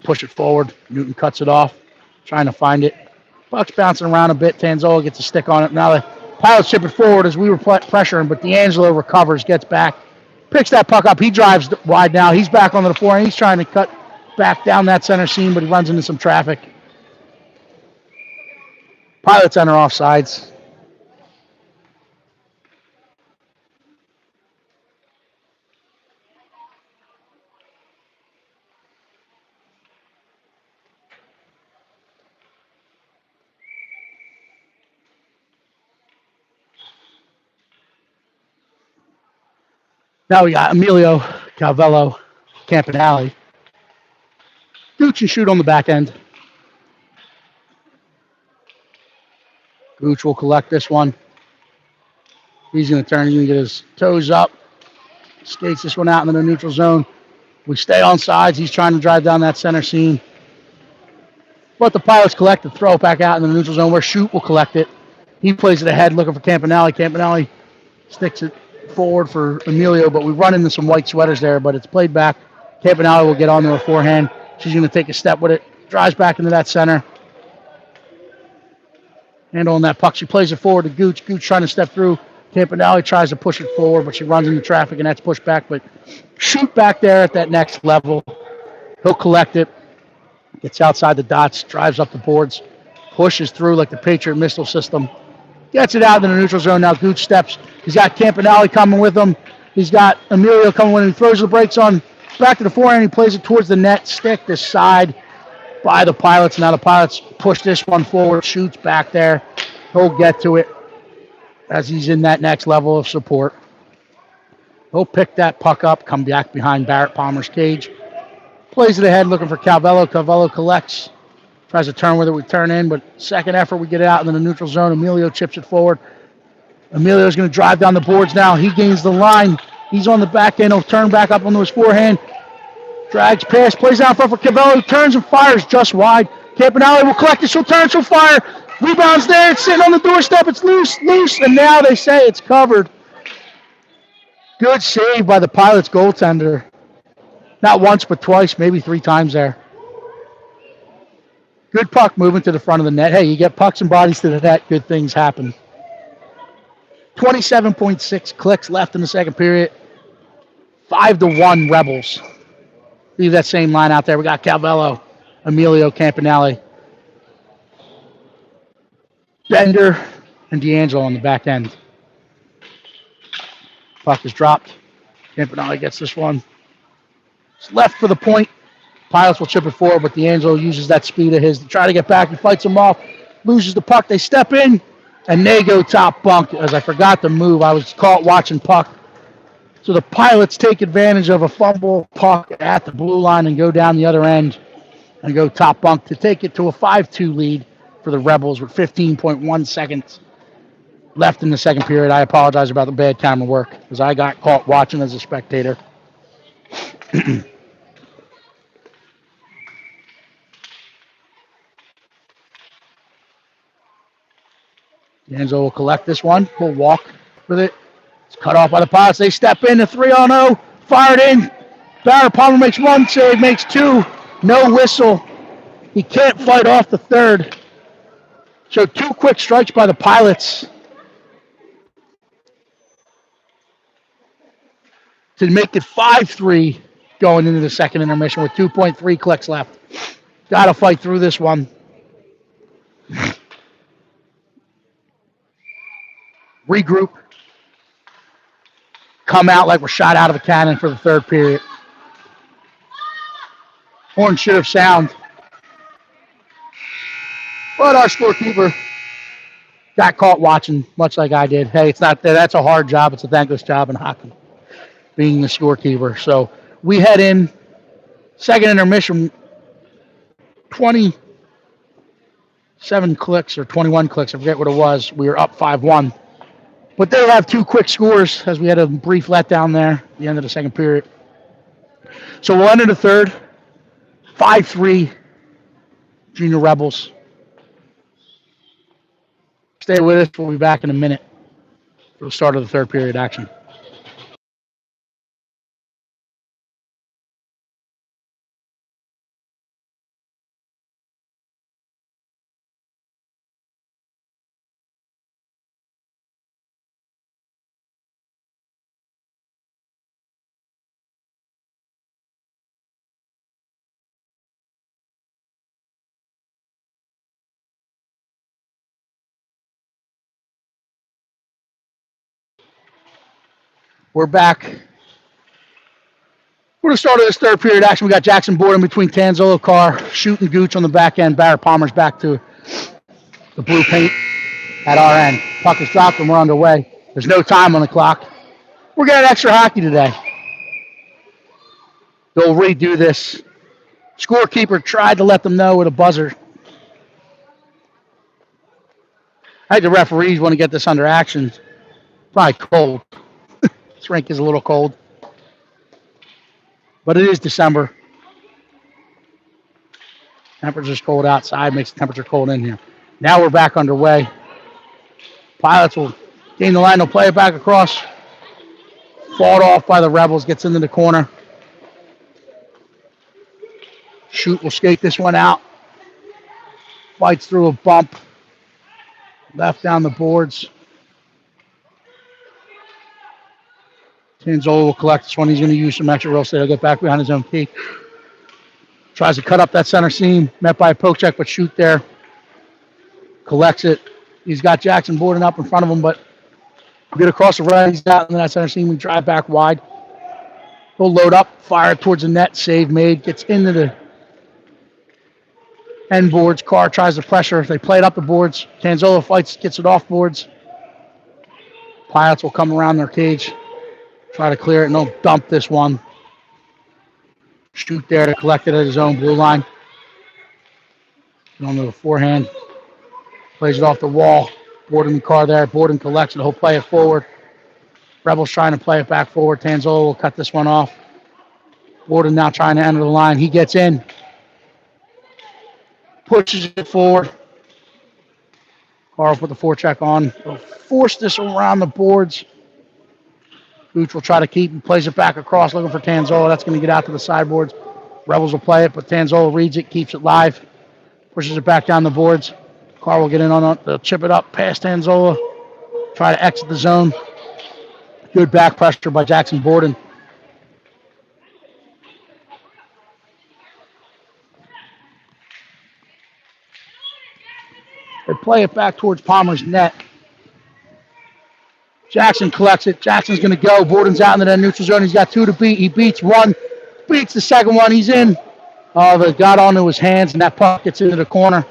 push it forward. Newton cuts it off. Trying to find it. Puck's bouncing around a bit. Tanzola gets a stick on it. Now the Pilots chip it forward as we were pressuring, but D'Angelo recovers, gets back. Picks that puck up. He drives wide now. He's back onto the forehand. He's trying to cut back down that center seam, but he runs into some traffic. Pilots enter offsides. Now we got Emilio Calvello, Campanale. Gooch and shoot on the back end. Gooch will collect this one. He's going to turn. He's going to get his toes up. Skates this one out into the neutral zone. We stay on sides. He's trying to drive down that center seam. But the Pilots collect it, throw it back out in the neutral zone where Shoot will collect it. He plays it ahead looking for Campanale. Campanale sticks it forward for Emilio, but we run into some white sweaters there, but it's played back. Campanale will get onto her forehand. She's going to take a step with it. Drives back into that center. Handle on that puck. She plays it forward to Gooch. Gooch trying to step through. Campanale tries to push it forward, but she runs into traffic, and that's pushed back. But Shoot back there at that next level. He'll collect it. Gets outside the dots. Drives up the boards. Pushes through like the Patriot missile system. Gets it out in the neutral zone. Now Gooch steps. He's got Campanale coming with him. He's got Emilio coming with him. He throws the brakes on. Back to the forehand. He plays it towards the net. Stick this side by the Pilots. Now the Pilots push this one forward. Shoots back there. He'll get to it as he's in that next level of support. He'll pick that puck up, come back behind Barrett Palmer's cage. Plays it ahead looking for Calvello. Calvello collects. Tries to turn with it. We turn in, but second effort, we get it out in the neutral zone. Emilio chips it forward. Emilio's going to drive down the boards now. He gains the line. He's on the back end. He'll turn back up onto his forehand. Drags past. Plays out front for Calvello. Turns and fires just wide. Campanale will collect it. She'll turn. She'll fire. Rebounds there. It's sitting on the doorstep. It's loose. And now they say it's covered. Good save by the Pilots goaltender. Not once, but twice, maybe 3 times there. Good puck movement to the front of the net. Hey, you get pucks and bodies to the net, good things happen. 27.6 clicks left in the second period. 5-1 Rebels. Leave that same line out there. We got Calvello, Emilio Campanale, Bender, and D'Angelo on the back end. Puck is dropped. Campanale gets this one. It's left for the point. Pilots will chip it forward, but D'Angelo uses that speed of his to try to get back. He fights him off, loses the puck. They step in, and they go top bunk. As I forgot to move, I was caught watching puck. So the Pilots take advantage of a fumble puck at the blue line and go down the other end and go top bunk to take it to a 5-2 lead for the Rebels with 15.1 seconds left in the second period. I apologize about the bad camera work because I got caught watching as a spectator. D'Angelo will collect this one. He'll walk with it. It's cut off by the Pilots. They step in. The 3-0. Fired in. Barrett Palmer makes one save, makes two. No whistle. He can't fight off the third. So 2 quick strikes by the Pilots to make it 5-3 going into the second intermission with 2.3 clicks left. Got to fight through this one. Regroup. Come out like we're shot out of a cannon for the third period. Horn should have sound. But our scorekeeper got caught watching, much like I did. Hey, it's not that's a hard job. It's a thankless job in hockey, being the scorekeeper. So we head in, second intermission, 27 clicks or 21 clicks. I forget what it was. We were up 5-1. But they have 2 quick scores as we had a brief letdown there at the end of the second period. So we'll enter the third, 5-3 Junior Rebels. Stay with us. We'll be back in a minute for the start of the third period action. We're back. We're the start of this third period action. We got Jackson Borden between Tanzolo, Carr, shooting Gooch on the back end. Barrett Palmer's back to the blue paint at our end. Puck is dropped and we're underway. There's no time on the clock. We're getting extra hockey today. They'll redo this. Scorekeeper tried to let them know with a buzzer. I think the referees want to get this under action. Probably cold. This rink is a little cold. But it is December. Temperature's cold outside, makes the temperature cold in here. Now we're back underway. Pilots will gain the line, they'll play it back across. Fought off by the Rebels, gets into the corner. Shoot will skate this one out. Fights through a bump. Left down the boards. Tanzolo will collect this one. He's going to use some extra real estate. He'll get back behind his own key. Tries to cut up that center seam. Met by a poke check, but shoot there. Collects it. He's got Jackson Borden up in front of him, but we get across the right. He's out in that center seam. We drive back wide. He'll load up, fire it towards the net. Save made. Gets into the end boards. Carr tries to pressure. They play it up the boards. Tanzolo fights, gets it off boards. Pilots will come around their cage. Try to clear it, and they'll dump this one. Shoot there to collect it at his own blue line. On the forehand. Plays it off the wall. Borden the Carr there. Borden collects it. He'll play it forward. Rebels trying to play it back forward. Tanzolo will cut this one off. Borden now trying to enter the line. He gets in. Pushes it forward. Carr will put the forecheck on. He'll force this around the boards. Gooch will try to keep and plays it back across, looking for Tanzolo. That's going to get out to the sideboards. Rebels will play it, but Tanzolo reads it, keeps it live, pushes it back down the boards. Carr will get in on it. They'll chip it up past Tanzolo. Try to exit the zone. Good back pressure by Jackson Borden. They play it back towards Palmer's net. Jackson collects it. Jackson's going to go. Borden's out into the neutral zone. He's got 2 to beat. He beats one. Beats the second one. He's in. Oh, they got onto his hands, and that puck gets into the corner.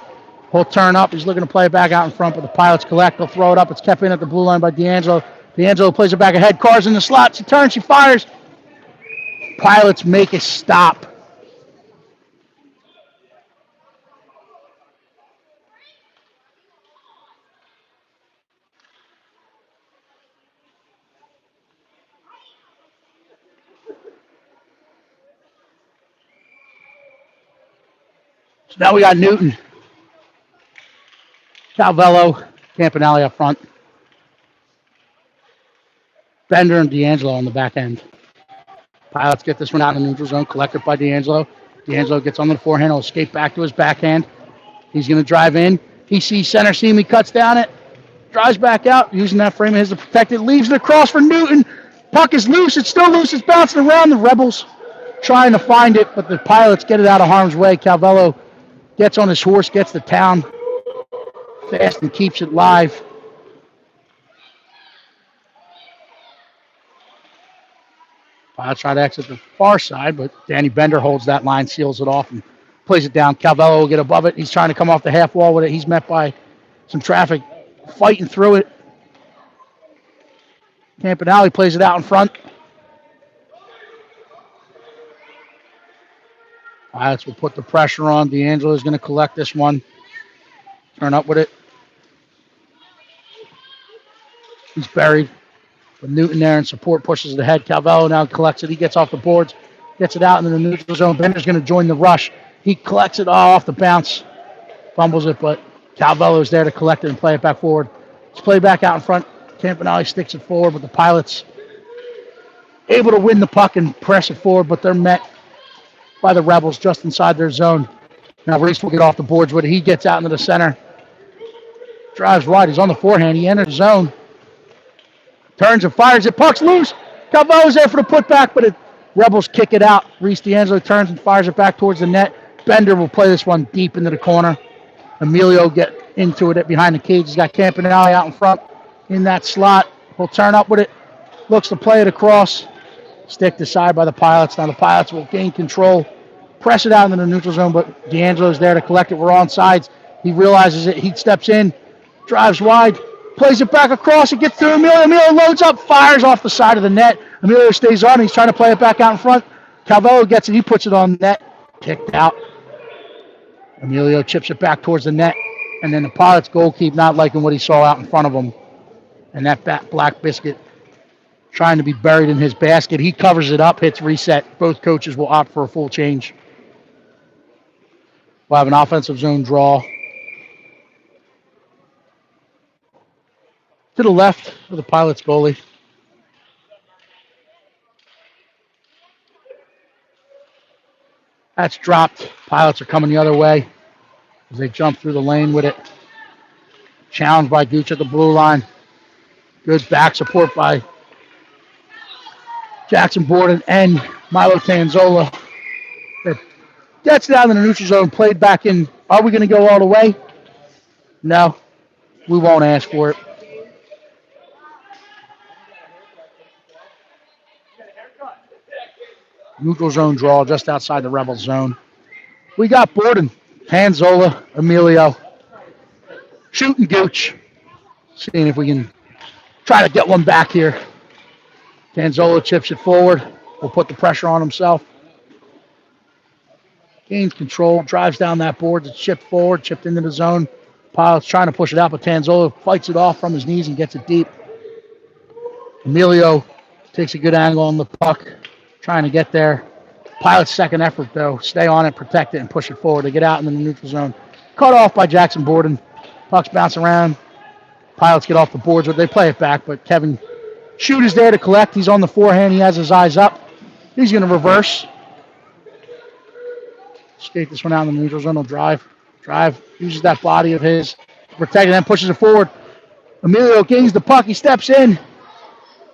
He'll turn up. He's looking to play it back out in front, but the Pilots collect. They'll throw it up. It's kept in at the blue line by D'Angelo. D'Angelo plays it back ahead. Carr's in the slot. She turns. She fires. Pilots make a stop. So now we got Newton. Calvello Campanelli up front. Bender and D'Angelo on the back end. Pilots get this one out in the neutral zone, collected by D'Angelo. D'Angelo gets on the forehand, he'll escape back to his backhand. He's going to drive in. He sees center seam, he cuts down it, drives back out, using that frame of his to protect it, leaves it across for Newton. Puck is loose, it's still loose, it's bouncing around. The Rebels trying to find it, but the Pilots get it out of harm's way. Calvello gets on his horse, gets the town fast and keeps it live. Pilots try to exit the far side, but Danny Bender holds that line, seals it off, and plays it down. Calvello will get above it. He's trying to come off the half wall with it. He's met by some traffic fighting through it. Campanelli plays it out in front. Pilots will put the pressure on. D'Angelo is going to collect this one. Turn up with it. He's buried. But Newton there in support pushes it ahead. Calvello now collects it. He gets off the boards, gets it out into the neutral zone. Bender's going to join the rush. He collects it off the bounce, fumbles it, but Calvello's there to collect it and play it back forward. It's played back out in front. Campanelli sticks it forward, but the Pilots able to win the puck and press it forward, but they're met by the Rebels just inside their zone. Now Reese will get off the boards with it. He gets out into the center. Drives wide. He's on the forehand. He enters the zone. Turns and fires it. Puck's loose. Calvello's there for the putback, but Rebels kick it out. Reese D'Angelo turns and fires it back towards the net. Bender will play this one deep into the corner. Emilio get into it behind the cage. He's got Campanelli out in front in that slot. He'll turn up with it. Looks to play it across. Stick aside by the Pilots. Now the Pilots will gain control. Press it out into the neutral zone, but D'Angelo's there to collect it. We're on sides. He realizes it. He steps in. Drives wide. Plays it back across. It gets to Emilio. Emilio loads up. Fires off the side of the net. Emilio stays on. He's trying to play it back out in front. Calvello gets it. He puts it on net. Kicked out. Emilio chips it back towards the net. And then the Pilots goalkeeper not liking what he saw out in front of him. And that Black Biscuit trying to be buried in his basket. He covers it up, hits reset. Both coaches will opt for a full change. We'll have an offensive zone draw. To the left of the Pilots goalie. That's dropped. Pilots are coming the other way as they jump through the lane with it. Challenged by Gooch at the blue line. Good back support by Jackson Borden and Milo Tanzola. That gets down in the neutral zone, played back in. Are we going to go all the way? No, we won't ask for it. Neutral zone draw just outside the Rebel zone. We got Borden, Tanzola, Emilio, shooting Gooch. Seeing if we can try to get one back here. Tanzola chips it forward. Will put the pressure on himself. Gains control, drives down that board. It's chipped forward, chipped into the zone. Pilots trying to push it out, but Tanzola fights it off from his knees and gets it deep. Emilio takes a good angle on the puck, trying to get there. Pilots' second effort, though. Stay on it, protect it, and push it forward. They get out in the neutral zone. Cut off by Jackson Borden. Pucks bounce around. Pilots get off the boards, but they play it back. But Kevin Shute is there to collect. He's on the forehand. He has his eyes up. He's going to reverse. Skate this one out in the neutral zone. He'll drive. Uses that body of his to protect it and pushes it forward. Emilio gains the puck. He steps in.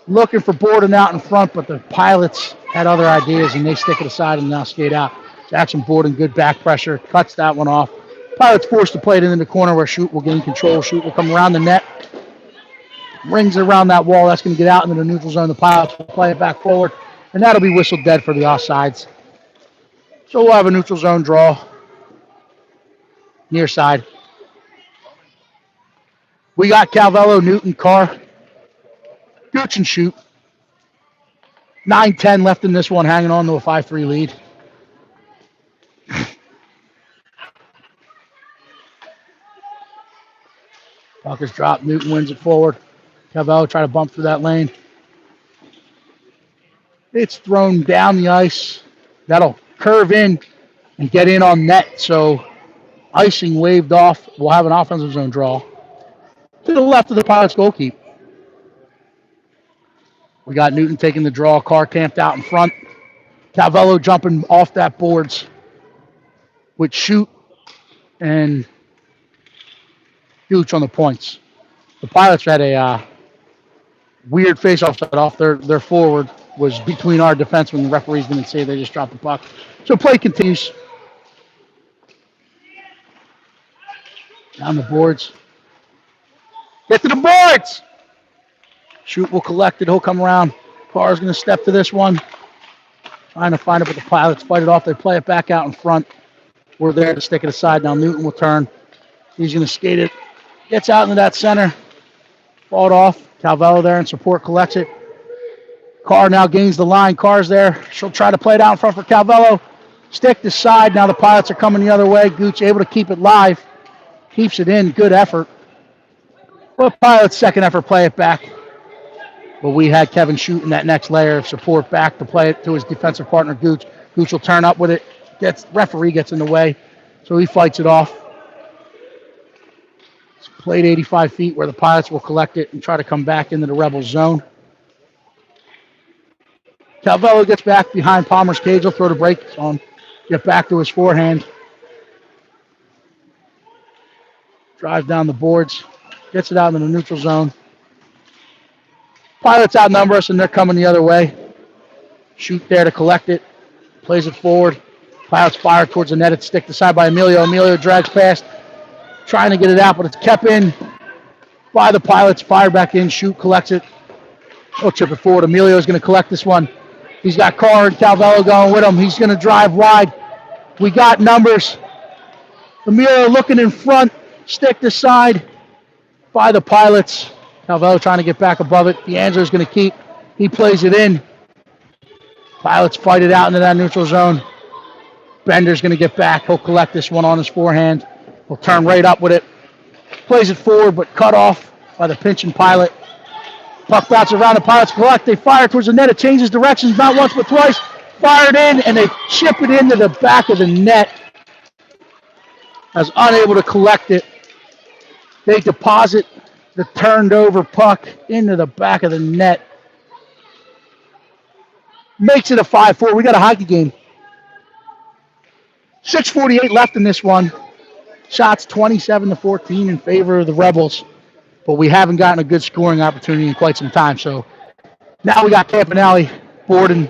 Looking for Borden out in front, but the Pilots had other ideas, and they stick it aside and now skate out. Jackson Borden, good back pressure. Cuts that one off. Pilots forced to play it into the corner where Shute will gain control. Shute will come around the net. Rings it around that wall. That's going to get out into the neutral zone. The Pilots will play it back forward, and that'll be whistled dead for the offsides. So we'll have a neutral zone draw. Near side. We got Calvello, Newton, Carr, Gooch, and Shute. 9-10 left in this one, hanging on to a 5-3 lead. Puck is dropped. Newton wins it forward. Calvello try to bump through that lane. It's thrown down the ice. That'll curve in and get in on net. So icing waved off. We'll have an offensive zone draw. to the left of the Pilots goalkeeper. We got Newton taking the draw, Carr camped out in front. Calvello jumping off that boards with Shoot and Gooch on the points. The Pilots had a weird face-off set off. Their forward was between our defensemen. The referees didn't say they just dropped the puck. So play continues. Down the boards. Get to the boards! Shoot will collect it. He'll come around. Carr's going to step to this one. Trying to find it, but the Pilots fight it off. They play it back out in front. We're there to stick it aside. Now Newton will turn. He's going to skate it. Gets out into that center. Fought off. Calvello there in support collects it. Carr now gains the line. Carr's there. She'll try to play it out in front for Calvello. Stick to side. Now the Pilots are coming the other way. Gooch able to keep it live. Keeps it in. Good effort. Well, Pilots' second effort play it back. But we had Kevin Shoot in that next layer of support back to play it to his defensive partner, Gooch. Gooch will turn up with it. Referee gets in the way, so he fights it off. It's played 85 feet where the Pilots will collect it and try to come back into the Rebels zone. Calvello gets back behind Palmer's cage. He'll throw the brakes on, get back to his forehand. Drive down the boards, gets it out into the neutral zone. Pilots outnumber us, and they're coming the other way. Shoot there to collect it. Plays it forward. Pilots fire towards the net. It's stick to side by Emilio. Emilio drags past, trying to get it out, but it's kept in by the Pilots. Fired back in. Shoot collects it. He'll chip it forward. Emilio is going to collect this one. He's got Carr and Calvello going with him. He's going to drive wide. We got numbers. Emilio looking in front. Stick to side by the Pilots. Calvello trying to get back above it. D'Angelo's going to keep. He plays it in. Pilots fight it out into that neutral zone. Bender's going to get back. He'll collect this one on his forehand. He'll turn right up with it. Plays it forward, but cut off by the pinching Pilot. Puck bounces around. The Pilots collect. They fire towards the net. It changes directions not once but twice. Fired in, and they chip it into the back of the net. As unable to collect it. They deposit the turned over puck into the back of the net. Makes it a 5-4. We got a hockey game. 6:48 left in this one. Shots 27-14 in favor of the Rebels. But we haven't gotten a good scoring opportunity in quite some time. So now we got Campanelli, Borden,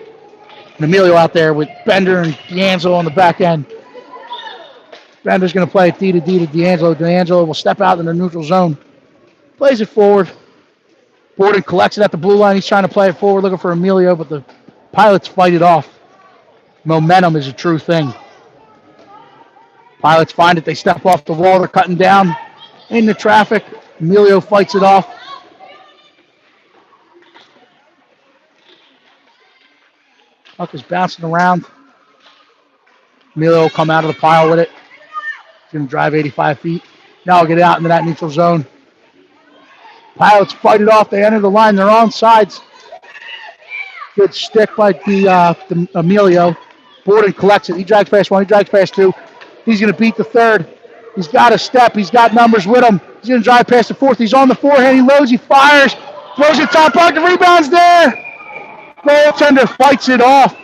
and Emilio out there with Bender and D'Angelo on the back end. Bender's going to play it D to D'Angelo. D'Angelo will step out in the neutral zone. Plays it forward. Borden collects it at the blue line. He's trying to play it forward, looking for Emilio, but the Pilots fight it off. Momentum is a true thing. Pilots find it. They step off the wall. They're cutting down into traffic. Emilio fights it off. Puck is bouncing around. Emilio will come out of the pile with it. He's going to drive 85 feet. Now I'll get out into that neutral zone. Pilots fight it off. They enter the line. They're on sides. Good stick by the Emilio. Borden collects it. He drags past one. He drags past two. He's going to beat the third. He's got a step. He's got numbers with him. He's going to drive past the fourth. He's on the forehand. He loads. He fires. Throws it top puck. The rebound's there. Goaltender fights it off.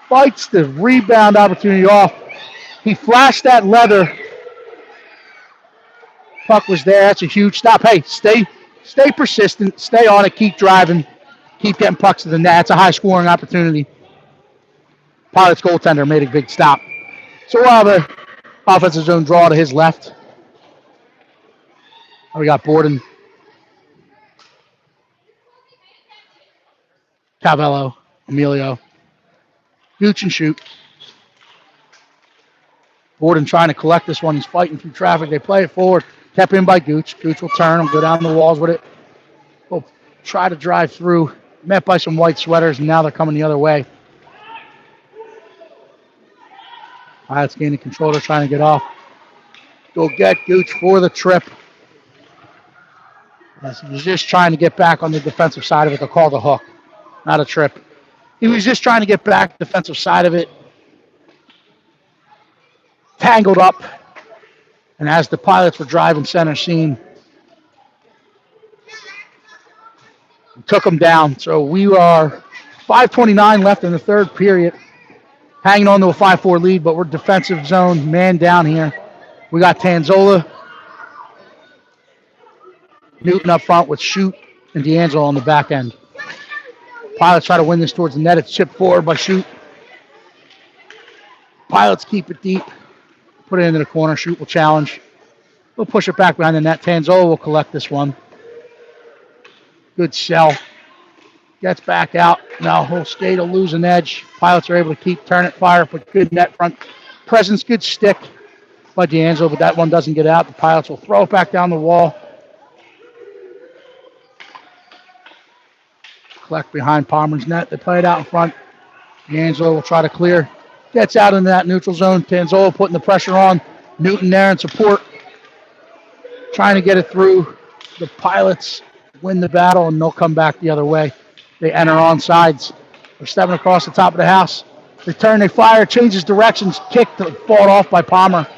Fights the rebound opportunity off. He flashed that leather. Puck was there. That's a huge stop. Hey, stay persistent. Stay on it. Keep driving. Keep getting pucks to the net. It's a high-scoring opportunity. Pilots goaltender made a big stop. So we'll have an offensive zone draw to his left. We got Borden. Calvello. Emilio. Gooch and Shoot. Borden trying to collect this one. He's fighting through traffic. They play it forward. Kept in by Gooch. Gooch will turn and go down the walls with it. We'll try to drive through. Met by some white sweaters, and now they're coming the other way. Pilots gaining control. They're trying to get off. Go get Gooch for the trip. He was just trying to get back on the defensive side of it. They'll call the hook, not a trip. He was just trying to get back defensive side of it. Tangled up. And as the Pilots were driving center scene, Took them down. So we are 5:29 left in the third period. Hanging on to a 5-4 lead, but we're defensive zone, man down here. We got Tanzola, Newton up front with Shoot and D'Angelo on the back end. Pilots try to win this towards the net. It's chipped forward by Shoot. Pilots keep it deep. Put it into the corner. Shoot will challenge. We'll push it back behind the net. Tanzola will collect this one. Good sell. Gets back out. Now he'll skate, will lose an edge. Pilots are able to keep, turn it, fire, but good net front presence, good stick by D'Angelo, but that one doesn't get out. The Pilots will throw it back down the wall. Collect behind Palmer's net. They play it out in front. D'Angelo will try to clear. Gets out into that neutral zone. Tanzola putting the pressure on. Newton there in support. Trying to get it through. The Pilots win the battle, and they'll come back the other way. They enter on sides. They're stepping across the top of the house. They turn, they fire, changes directions, kick, fought off by Palmer.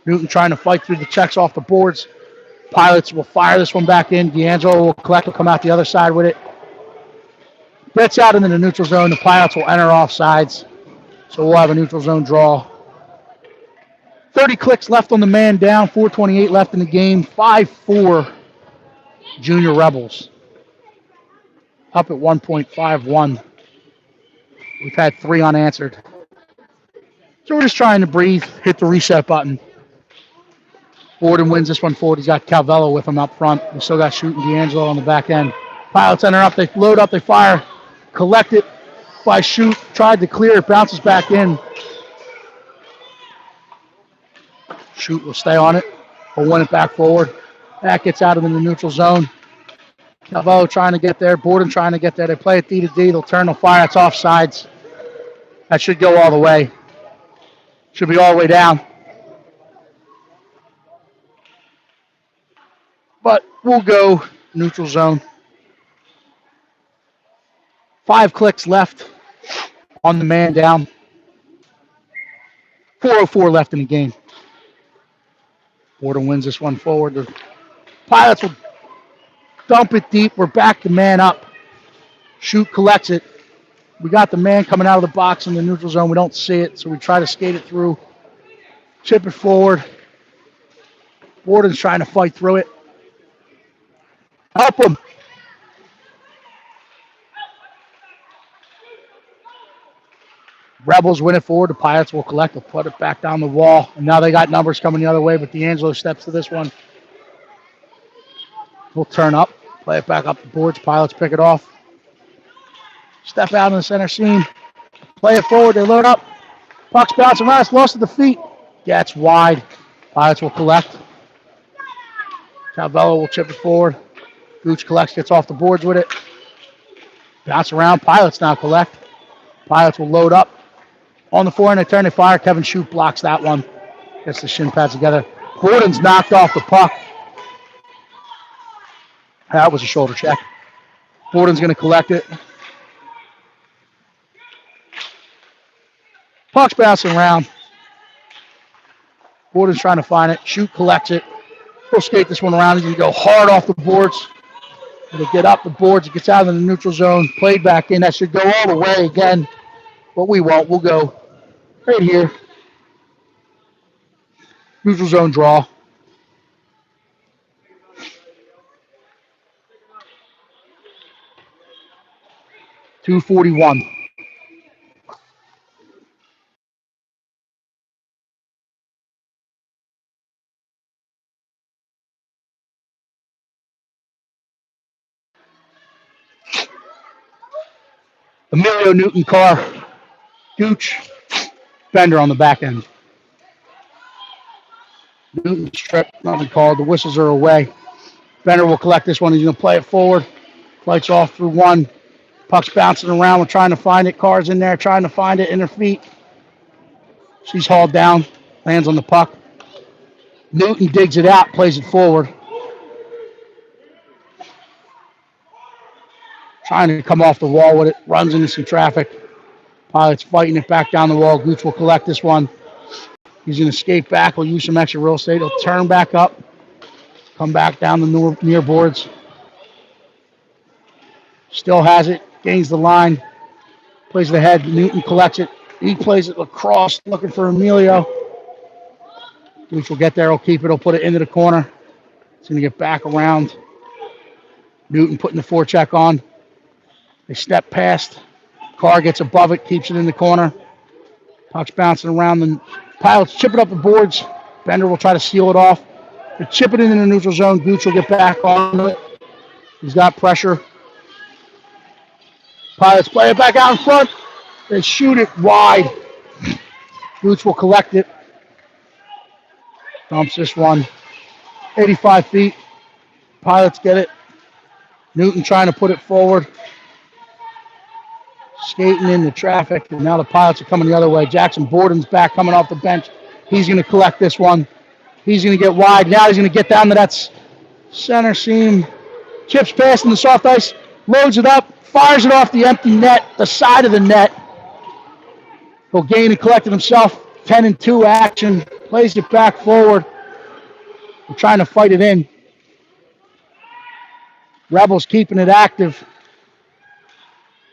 Newton trying to fight through the checks off the boards. Pilots will fire this one back in. D'Angelo will collect, will come out the other side with it. Gets out into the neutral zone. The Pilots will enter off sides. So we'll have a neutral zone draw. 30 clicks left on the man down. 4:28 left in the game. 5-4 Junior Rebels. Up at 1.51. We've had 3 unanswered. So we're just trying to breathe, hit the reset button. Borden wins this one forward. He's got Calvello with him up front. We still got Shoot and D'Angelo on the back end. Pilots enter up. They load up. They fire. Collect it by Shoot. Tried to clear it. Bounces back in. Shoot will stay on it. We'll win it back forward. That gets out of the neutral zone. Calvello trying to get there. Borden trying to get there. They play it D to D. They'll turn, they'll fire. It's offsides. That should go all the way. Should be all the way down. But we'll go neutral zone. 5 clicks left on the man down. 4:04 left in the game. Borden wins this one forward. The Pilots will dump it deep. We're back to man up. Shoot collects it. We got the man coming out of the box in the neutral zone. We don't see it, so we try to skate it through. Chip it forward. Borden's trying to fight through it. Help him. Rebels win it forward. The Pilots will collect. They'll put it back down the wall. And now they got numbers coming the other way, but D'Angelo steps to this one. We'll turn up. Play it back up the boards. Pilots pick it off. Step out in the center seam. Play it forward. They load up. Puck's bouncing around. It's lost at the feet. Gets wide. Pilots will collect. Calvello will chip it forward. Gooch collects, gets off the boards with it. Bounce around. Pilots now collect. Pilots will load up. On the forehand, they turn, they fire. Kevin Shoot blocks that one. Gets the shin pads together. Borden's knocked off the puck. That was a shoulder check. Borden's going to collect it. Puck's bouncing around. Borden's trying to find it. Shoot collects it. We'll skate this one around. He's going to go hard off the boards. It'll get up the boards. It gets out of the neutral zone. Played back in. That should go all the way again. But we won't. We'll go right here. Neutral zone draw. .241. Emilio Newton Carr, Gooch, Bender on the back end. Newton strip, nothing called. The whistles are away. Bender will collect this one. He's going to play it forward. Lights off through one. Puck's bouncing around. We're trying to find it. Carr's in there trying to find it in her feet. She's hauled down. Lands on the puck. Newton digs it out, plays it forward. Trying to come off the wall with it. Runs into some traffic. Pilots fighting it back down the wall. Gooch will collect this one. He's going to skate back. We'll use some extra real estate. He'll turn back up. Come back down the near boards. Still has it. Gains the line. Plays the head. Newton collects it. He plays it across, looking for Emilio. Gooch will get there. He'll keep it. He'll put it into the corner. It's going to get back around. Newton putting the forecheck on. They step past. Carr gets above it, keeps it in the corner. Puck's bouncing around. The Pilots chip it up the boards. Bender will try to seal it off. They chip it into the neutral zone. Gooch will get back on it. He's got pressure. Pilots play it back out in front. They shoot it wide. Gooch will collect it. Dumps this one. 85 feet. Pilots get it. Newton trying to put it forward. Skating into traffic. And now the Pilots are coming the other way. Jackson Borden's back coming off the bench. He's going to collect this one. He's going to get wide. Now he's going to get down to that center seam. Chips past in the soft ice. Loads it up. Fires it off the empty net. The side of the net. He'll gain and collect it himself. 10-2 action. Plays it back forward. We're trying to fight it in. Rebels keeping it active.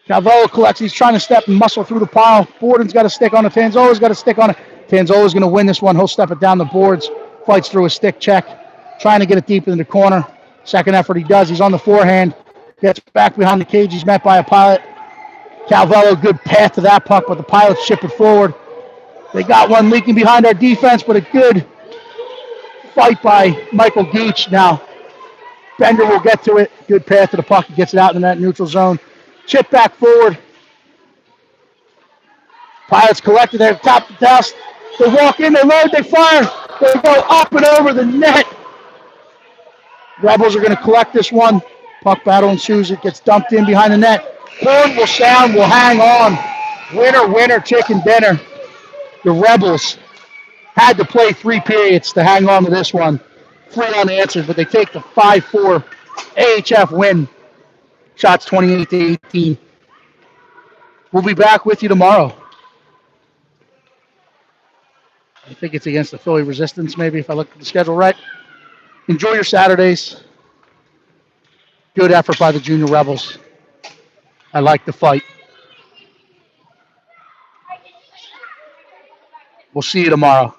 Calvello collects. He's trying to step and muscle through the pile. Borden's got a stick on it. Tanzola's got a stick on it. Tanzola's going to win this one. He'll step it down the boards. Fights through a stick check. Trying to get it deep in the corner. Second effort he does. He's on the forehand. Gets back behind the cage. He's met by a Pilot. Calvello, good path to that puck, but the Pilots ship it forward. They got one leaking behind our defense, but a good fight by Michael Gooch. Now, Bender will get to it. Good path to the puck. He gets it out in that neutral zone. Chip back forward. Pilots collected at the top of the house. They walk in, they load, they fire. They go up and over the net. Rebels are going to collect this one. Puck battle ensues. It gets dumped in behind the net. Horn will sound, will hang on. Winner, winner, chicken dinner. The Rebels had to play 3 periods to hang on to this one. 3 unanswered, but they take the 5-4 AHF win. Shots 28-18. We'll be back with you tomorrow. I think it's against the Philly Resistance, maybe, if I look at the schedule right. Enjoy your Saturdays. Good effort by the Junior Rebels. I like the fight. We'll see you tomorrow.